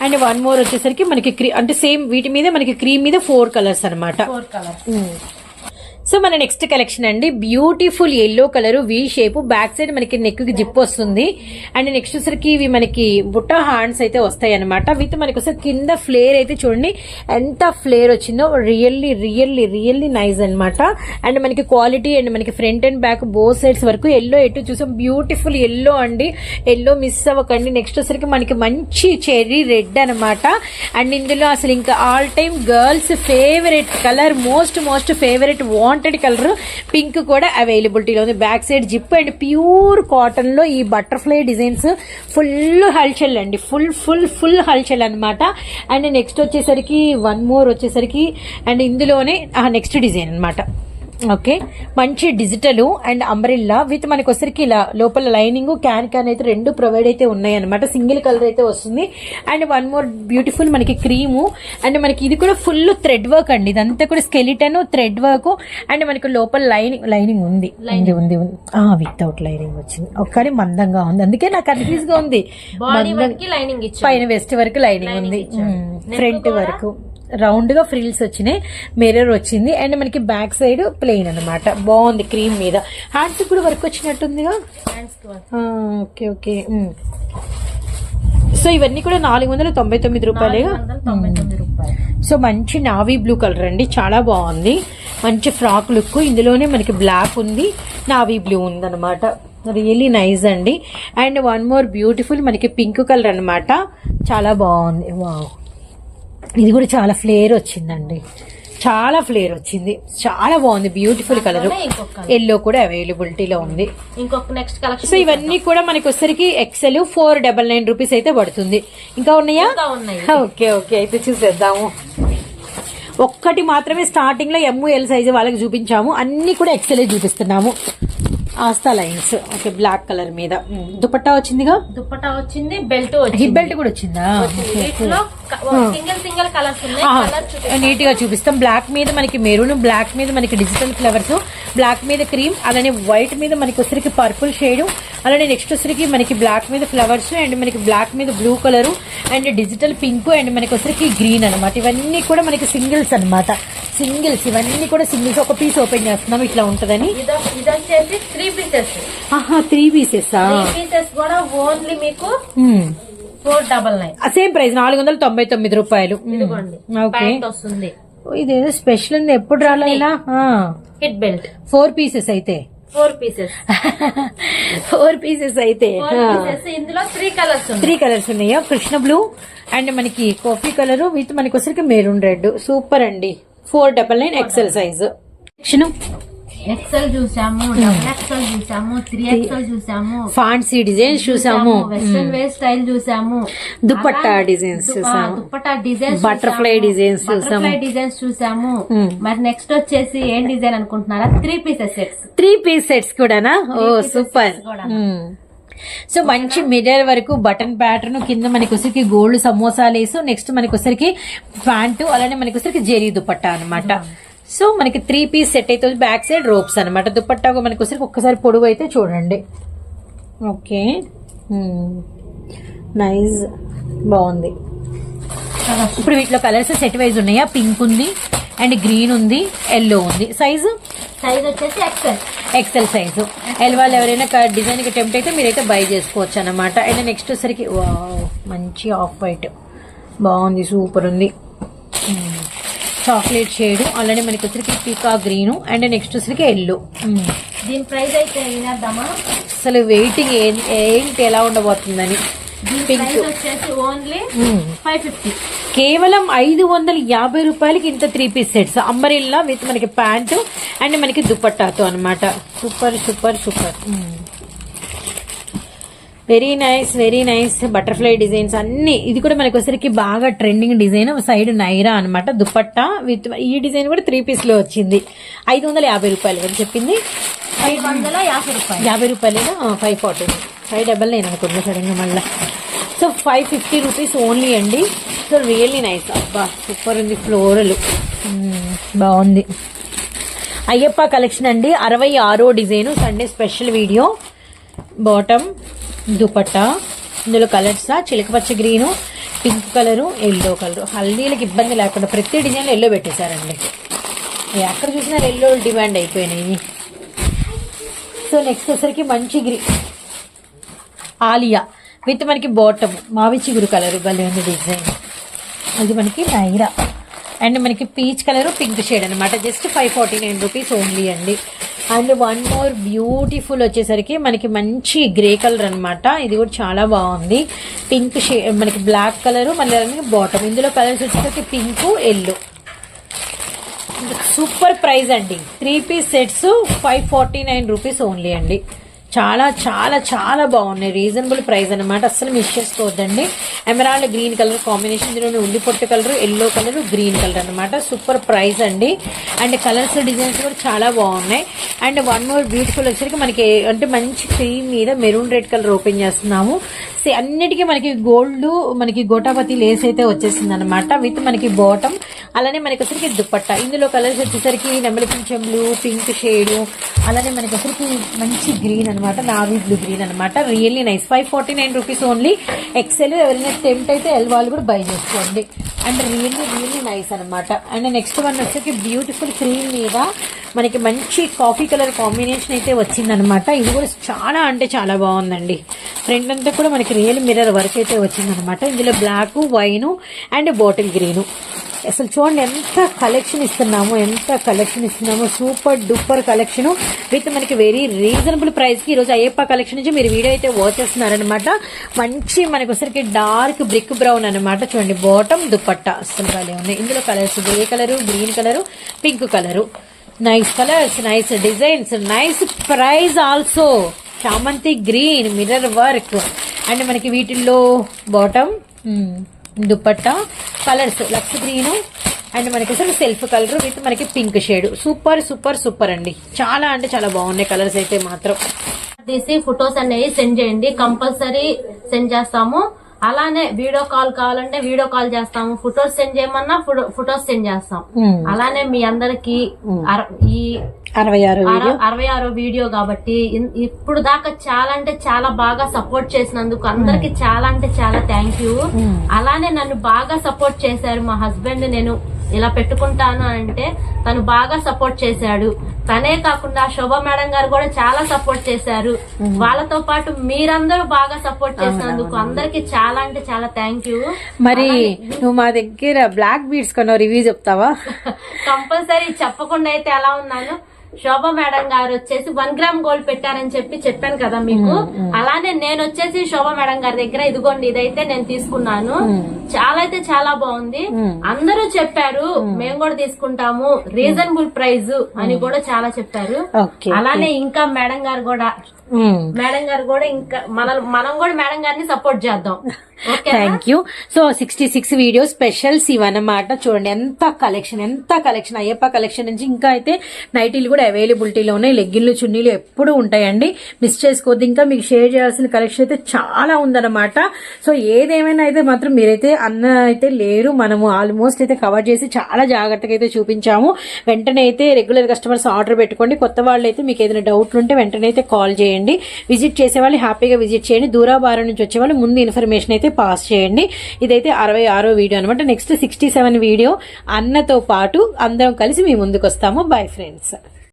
And one more వచ్చేసరికి మనకి అంటే సేమ్ వీటి మీద మనకి క్రీమ్ మీద 4 కలర్స్ అనమాట. సో మన నెక్స్ట్ కలెక్షన్ అండి, beautiful yellow colour, V shape, back side మనకి నెక్ కి జిప్ వస్తుంది. అండ్ నెక్స్ట్ వచ్చరికి ఇవి మనకి బుట్ట హ్యాండ్స్ అయితే వస్తాయి అనమాట. విత్ మనకి ఒకసారి కింద ఫ్లేర్ అయితే చూడండి ఎంత ఫ్లేర్ వచ్చిందో, రియల్లీ నైస్ అనమాట. అండ్ మనకి క్వాలిటీ అండ్ మనకి front and back both sides వరకు ఎల్లో ఎటు చూసాం, బ్యూటిఫుల్ ఎల్లో అండి. ఎల్లో మిస్ అవ్వకండి. నెక్స్ట్ వచ్చరికి మనకి మంచి చెర్రీ రెడ్ అనమాట. అండ్ ఇందులో అసలు ఇంకా all time girls favourite colour, most favourite wanted colour pink కూడా అవైలబిలిటీలో ఉంది. Back side zip and pure cotton లో ఈ బటర్ఫ్లై డిజైన్స్ ఫుల్ హల్చల్ అండి, ఫుల్ హల్చల్ అనమాట. అండ్ నెక్స్ట్ వచ్చేసరికి వన్ మోర్ వచ్చేసరికి అండ్ ఇందులోనే నెక్స్ట్ డిజైన్ అనమాట. ఓకే, మంచి డిజిటల్ అండ్ అంబ్రిల్లా విత్ మనకి వచ్చరికి ఇలా లోపల లైనింగ్ క్యాన్ అయితే 2 ప్రొవైడ్ అయితే ఉన్నాయి అనమాట. సింగిల్ కలర్ అయితే వస్తుంది. అండ్ వన్ మోర్ బ్యూటిఫుల్ మనకి క్రీము అండ్ మనకి ఇది కూడా ఫుల్ థ్రెడ్ వర్క్ అండి. ఇదంతా కూడా స్కెలిటన్ థ్రెడ్ వర్క్ అండ్ మనకి లోపల లైనింగ్ ఉంది వితౌట్ లైనింగ్ వచ్చింది. ఒక్కడి మందంగా ఉంది, అందుకే నాకు కన్ఫ్యూజ్ గా ఉంది. పైన వెస్ట్ వరకు లైనింగ్ ఉంది, ఫ్రంట్ వరకు రౌండ్ గా ఫ్రిల్స్ వచ్చినాయి, మిర్రర్ వచ్చింది. అండ్ మనకి బ్యాక్ సైడ్ ప్లెయిన్ అనమాట. బాగుంది క్రీమ్ మీద. హ్యాండ్స్ కూడా వర్క్ వచ్చినట్టుందిగా. ఓకే. సో ఇవన్నీ కూడా 499 రూపాయలు. సో మంచి నావీ బ్లూ కలర్ అండి, చాలా బాగుంది. మంచి ఫ్రాక్ లుక్, ఇందులోనే మనకి బ్లాక్ ఉంది, నావీ బ్లూ ఉంది అనమాట. రియల్లీ నైస్ అండి. అండ్ వన్ మోర్ బ్యూటిఫుల్ మనకి పింక్ కలర్ అనమాట, చాలా బాగుంది. వావ్, ఇది కూడా చాలా ఫ్లేర్ వచ్చిందండి, చాలా ఫ్లేర్ వచ్చింది, చాలా బాగుంది. బ్యూటిఫుల్ కలర్, ఎల్లో కూడా అవైలబిలిటీలో ఉంది. ఇంకొక నెక్స్ట్ కలెక్షన్. సో ఇవన్నీ కూడా మనకి వచ్చరికి ఎక్సెల్ 499 రూపీస్ అయితే పడుతుంది. ఇంకా ఉన్నాయా? ఓకే ఓకే, అయితే చూసేద్దాము. ఒక్కటి మాత్రమే స్టార్టింగ్ లో ML సైజ్ వాళ్ళకి చూపించాము, అన్ని కూడా ఎక్సెల్ చూపిస్తున్నాము. ఆస్తా లైన్స్, ఓకే, బ్లాక్ కలర్ మీద దుపట్టా వచ్చిందిగా. దుపట్టా వచ్చింది, బెల్ట్ హిప్ బెల్ట్ కూడా వచ్చిందా? సింగిల్ కలర్స్ ఉన్నాయి, నీట్ గా చూపిస్తాం. బ్లాక్ మీద మనకి మెరూన్, బ్లాక్ మీద మనకి డిజిటల్ ఫ్లవర్స్, బ్లాక్ మీద క్రీమ్, అలానే వైట్ మీద మనకి వచ్చరికి పర్పుల్ షేడ్, అలానే నెక్స్ట్ వచ్చరికి మనకి బ్లాక్ మీద ఫ్లవర్స్, అండ్ మనకి బ్లాక్ మీద blue colour, and digital pink, and మనకి వచ్చరికి గ్రీన్ అనమాట. ఇవన్నీ కూడా మనకి సింగిల్స్ అనమాట, సింగిల్స్. ఇవన్నీ కూడా సింగిల్స్. ఒక పీస్ ఓపెన్ చేస్తున్నాం, ఇట్లా ఉంటదని. ఇది వచ్చేసి 3 పీసెస్. 3 పీసెస్. 3 పీసెస్ కూడా ఓన్లీ మీకు 499. సేమ్ ప్రైస్ 499 రూపాయలు. ఓకే, వస్తుంది. ఇదేదో స్పెషల్ ఉంది, ఎప్పుడు రాలేలా. హిట్ బెల్ట్ 4 పీసెస్ అయితే 4 పీసెస్ 4 పీసెస్ అయితే ఇందులో 3 కలర్స్ 3 కలర్స్ ఉన్నాయా? కృష్ణ బ్లూ అండ్ మనకి కాఫీ కలర్ విత్ మనకి వచ్చరికి మెరూన్ రెడ్. సూపర్ అండి. 499 ఎక్సెల్ సైజ్. ఎక్సెల్ చూసాము, డబుల్ ఎక్సెల్ చూసాము, 3XL చూసాము, ఫాన్సీ డిజైన్స్ చూసాము, వెస్టర్న్ వేర్ స్టైల్ చూసాము, దుపట్టా డిజైన్స్ చూసాము, దుపట్టా డిజైన్స్, బటర్ఫ్లై డిజైన్స్ చూసాము, డిజైన్స్ చూసాము. మరి నెక్స్ట్ వచ్చేసి ఏం డిజైన్ అనుకుంటున్నారా? 3 పీసెస్ సెట్స్. 3 పీస్ సెట్స్ కూడానా? ఓ సూపర్. సో మంచి మిర్రర్ వరకు బటన్ ప్యాటర్న్, కింద మనకి వచ్చరికి గోల్డ్ సమోసా లేసు, నెక్స్ట్ మనకి వచ్చరికి ప్యాంటు, అలానే మనకి వచ్చరికి జెరీ దుపట్టా అనమాట. సో మనకి 3 పీస్ సెట్ అయితే బ్యాక్ సైడ్ రోప్స్ అనమాట. దుపట్టా మనకి వచ్చరికి ఒక్కసారి పొడవు అయితే చూడండి. ఓకే, నైస్, బాగుంది. ఇప్పుడు వీటిలో కలర్స్ సెట్ వైజ్ ఉన్నాయా? పింక్ ఉంది, అండ్ గ్రీన్ ఉంది, ఎల్లో ఉంది. సైజు వచ్చేసి ఎక్సెల్ సైజు. ఎల్ వాళ్ళు ఎవరైనా డిజైన్ కి టెంప్ట్ అయితే మీరైతే బై చేసుకోవచ్చు అనమాట. అండ్ నెక్స్ట్ వచ్చరికి మంచి ఆఫ్ వైట్, బాగుంది, సూపర్ ఉంది. చాక్లెట్ షేడ్, అలానే మనకి వచ్చరికి పీకా గ్రీన్, అండ్ నెక్స్ట్ వచ్చరికి ఎల్లో. దీని ప్రైస్ అయితే వినేద్దామా? అసలు వెయిటింగ్ ఏంటి ఎలా ఉండబోతుందని. పింక్ ఓన్లీ 550, కేవలం 550 రూపాయలకి ఇంత 3 పీస్ సెట్స్. అంబరిల్లా విత్ మనకి ప్యాంటు అండ్ మనకి దుపట్టాతో అనమాట. Super super super, very nice very nice. Butterfly designs అన్ని. ఇది కూడా మనకి వచ్చరికి బాగా ట్రెండింగ్ డిజైన్, సైడ్ నైరా అనమాట. దుపట్టా విత్ ఈ డిజైన్ కూడా 3 పీస్ లో వచ్చింది. 550 రూపాయలు అని చెప్పింది. 50 రూపాయలేనా? 540, 599 అనుకున్నా సడన్ గా మళ్ళా. సో 550 రూపీస్ ఓన్లీ అండి. So really nice. అబ్బా సూపర్ ఉంది. ఫ్లోరల్ బాగుంది. అయ్యప్ప కలెక్షన్ అండి. 66వ design, Sunday special video. Bottom, dupatta, ఇందులో కలర్స్ చిలకపచ్చ green, pink colour, yellow colour. హల్దీలకు ఇబ్బంది లేకుండా ప్రతి డిజైన్లో ఎల్లో పెట్టేశారండి. ఎక్కడ చూసినా ఎల్లో డిమాండ్ అయిపోయినాయి. సో నెక్స్ట్ వచ్చరికి మంచి గ్రీన్ ఆలియా విత్ మనకి బాటమ్ మావి చిగురు కలర్ భలే ఉంది డిజైన్. అది మనకి నైరా అండ్ మనకి పీచ్ కలర్ పింక్ షేడ్ అనమాట. జస్ట్ 549 రూపీస్ ఓన్లీ అండి. అండ్ వన్ మోర్ బ్యూటిఫుల్ వచ్చేసరికి మనకి మంచి గ్రే కలర్ అనమాట. ఇది కూడా చాలా బాగుంది. పింక్ షేడ్ మనకి బ్లాక్ కలర్, మళ్ళీ బాటమ్. ఇందులో కలర్స్ వచ్చేసరికి పింక్, ఎల్లో. సూపర్ ప్రైస్ అండి. 3 పీస్ సెట్స్ 549 రూపీస్ ఓన్లీ అండి. చాలా చాలా చాలా బాగున్నాయి. రీజనబుల్ ప్రైస్ అనమాట. అస్సలు మిస్ చేసుకోవద్దండి. ఎమరాల్డ్ గ్రీన్ కలర్ కాంబినేషన్, ఇందులో ఉల్లి పొట్టు colour, yellow colour, green colour అనమాట. సూపర్ ప్రైస్ అండి. అండ్ కలర్స్ డిజైన్స్ కూడా చాలా బాగున్నాయి. అండ్ వన్ మోర్ బ్యూటిఫుల్ వచ్చేసరికి మనకి అంటే మంచి క్రీమ్ మీద మెరూన్ రెడ్ కలర్ ఓపెన్ చేస్తున్నాము. అన్నిటికీ మనకి గోల్డ్ మనకి గోటాపతి లేస్ అయితే వచ్చేసింది అనమాట. విత్ మనకి బాటమ్, అలానే మనకి వచ్చరికి దుపట్టా. ఇందులో కలర్స్ వచ్చేసరికి నెమలి పింఛం బ్లూ, పింక్ షేడ్, అలానే మనకి వచ్చరికి మంచి గ్రీన్ అనమాట, నావీ బ్లూ గ్రీన్ అనమాట. Really nice. 549 rupees only. XL ఎవరైనా టెంప్ట్ అయితే ఎల్ వాళ్ళు కూడా బై చేసుకోండి. అండ్ రియల్లీ రియల్లీ నైస్ అనమాట. అండ్ నెక్స్ట్ వన్ వచ్చేసి బ్యూటిఫుల్ క్రీమ్ మీద మనకి మంచి కాఫీ కలర్ కాంబినేషన్ అయితే వచ్చిందనమాట. ఇది కూడా చాలా అంటే చాలా బాగుందండి. ఫ్రంట్ అంతా కూడా మనకి రియల్ మిర్రర్ వర్క్ అయితే వచ్చిందనమాట. ఇందులో black, wine and bottle green. అసలు చూడండి ఎంత కలెక్షన్ ఇస్తున్నామో సూపర్ డూపర్ కలెక్షన్ విత్ మనకి వెరీ రీజనబుల్ ప్రైస్ కి ఈరోజు అయ్యప్ప కలెక్షన్ నుంచి మీరు వీడియో అయితే వాచ్ చేస్తున్నారనమాట. మంచి మనకి వచ్చరికి డార్క్ బ్రిక్ బ్రౌన్ అనమాట. చూడండి బాటమ్ దుపట్టా అసలు భలే ఉన్నాయి. ఇందులో colours grey colour, green colour, pink colour. Nice colours, nice designs, nice price also. చామంతి గ్రీన్ మిర్రర్ వర్క్ అండ్ మనకి వీటిల్లో బాటమ్ దుపట్టా కలర్స్ లక్స్ గ్రీన్ అండ్ మనకి అసలు సెల్ఫ్ కలర్ విత్ మనకి pink shade. Super super super అండి. చాలా అంటే చాలా బాగున్నాయి కలర్స్ అయితే మాత్రం. తీసి ఫొటోస్ అనేవి సెండ్ చేయండి, కంపల్సరీ సెండ్ చేస్తాము. అలానే వీడియో కాల్ కావాలంటే వీడియో కాల్ చేస్తాము, ఫొటోస్ సెండ్ చేయమన్నా ఫొటోస్ సెండ్ చేస్తాం. అలానే మీ అందరికి ఈ 66వ వీడియో కాబట్టి ఇప్పుడు దాకా చాలా అంటే చాలా బాగా సపోర్ట్ చేసినందుకు అందరికి చాలా అంటే చాలా థ్యాంక్ యూ. అలానే నన్ను బాగా సపోర్ట్ చేశారు మా హస్బెండ్. నేను ఇలా పెట్టుకుంటాను అంటే తను బాగా సపోర్ట్ చేశాడు. తనే కాకుండా శోభా మేడం గారు కూడా చాలా సపోర్ట్ చేశారు. వాళ్ళతో పాటు మీరందరూ బాగా సపోర్ట్ చేసినందుకు అందరికి చాలా అంటే చాలా థ్యాంక్ యూ. మరి నువ్వు మా దగ్గర బ్లాక్ బీడ్స్ కొన్న రివ్యూ చెప్తావా? కంపల్సరీ చెప్పకుండా అయితే ఎలా ఉన్నాను. శోభా మేడం గారు వచ్చేసి 1 గ్రామ్ గోల్డ్ పెట్టారని చెప్పాను కదా మీకు. అలానే నేను వచ్చేసి శోభా మేడం గారి దగ్గర ఇదిగోండి ఇదైతే నేను తీసుకున్నాను. చాలా అయితే చాలా బాగుంది. అందరూ చెప్పారు మేము కూడా తీసుకుంటాము, రీజనబుల్ ప్రైస్ అని కూడా చాలా చెప్పారు. అలానే ఇంకా మేడం గారు కూడా ఇంకా మనం కూడా మేడం గారిని సపోర్ట్ చేద్దాం. Thank you. So 66 video specials ఇవన్నమాట. చూడండి ఎంత కలెక్షన్ అయ్యప్ప కలెక్షన్ నుంచి ఇంకా అయితే నైటీలు కూడా అవైలబిలిటీలో ఉన్నాయి. లెగ్గిన్లు చున్నీలు ఎప్పుడు ఉంటాయండి, మిస్ చేసుకోవద్దు. ఇంకా మీకు షేర్ చేయాల్సిన కలెక్షన్ అయితే చాలా ఉందన్నమాట. సో ఏదేమైనా అయితే మాత్రం మీరైతే అన్న అయితే లేరు, మనము ఆల్మోస్ట్ అయితే కవర్ చేసి చాలా జాగ్రత్తగా అయితే చూపించాము. వెంటనే అయితే రెగ్యులర్ కస్టమర్స్ ఆర్డర్ పెట్టుకోండి. కొత్త వాళ్ళు అయితే మీకు ఏదైనా డౌట్లు ఉంటే వెంటనే అయితే కాల్ చేయండి. విజిట్ చేసే వాళ్ళు హ్యాపీగా విజిట్ చేయండి. దూరాభారం నుంచి వచ్చే వాళ్ళు ముందు ఇన్ఫర్మేషన్ అయితే పాస్ చేయండి. ఇదైతే 66వ వీడియో అనమాట. నెక్స్ట్ 67 వీడియో అన్నతో పాటు అందరం కలిసి మీ ముందుకు వస్తాము. Bye friends.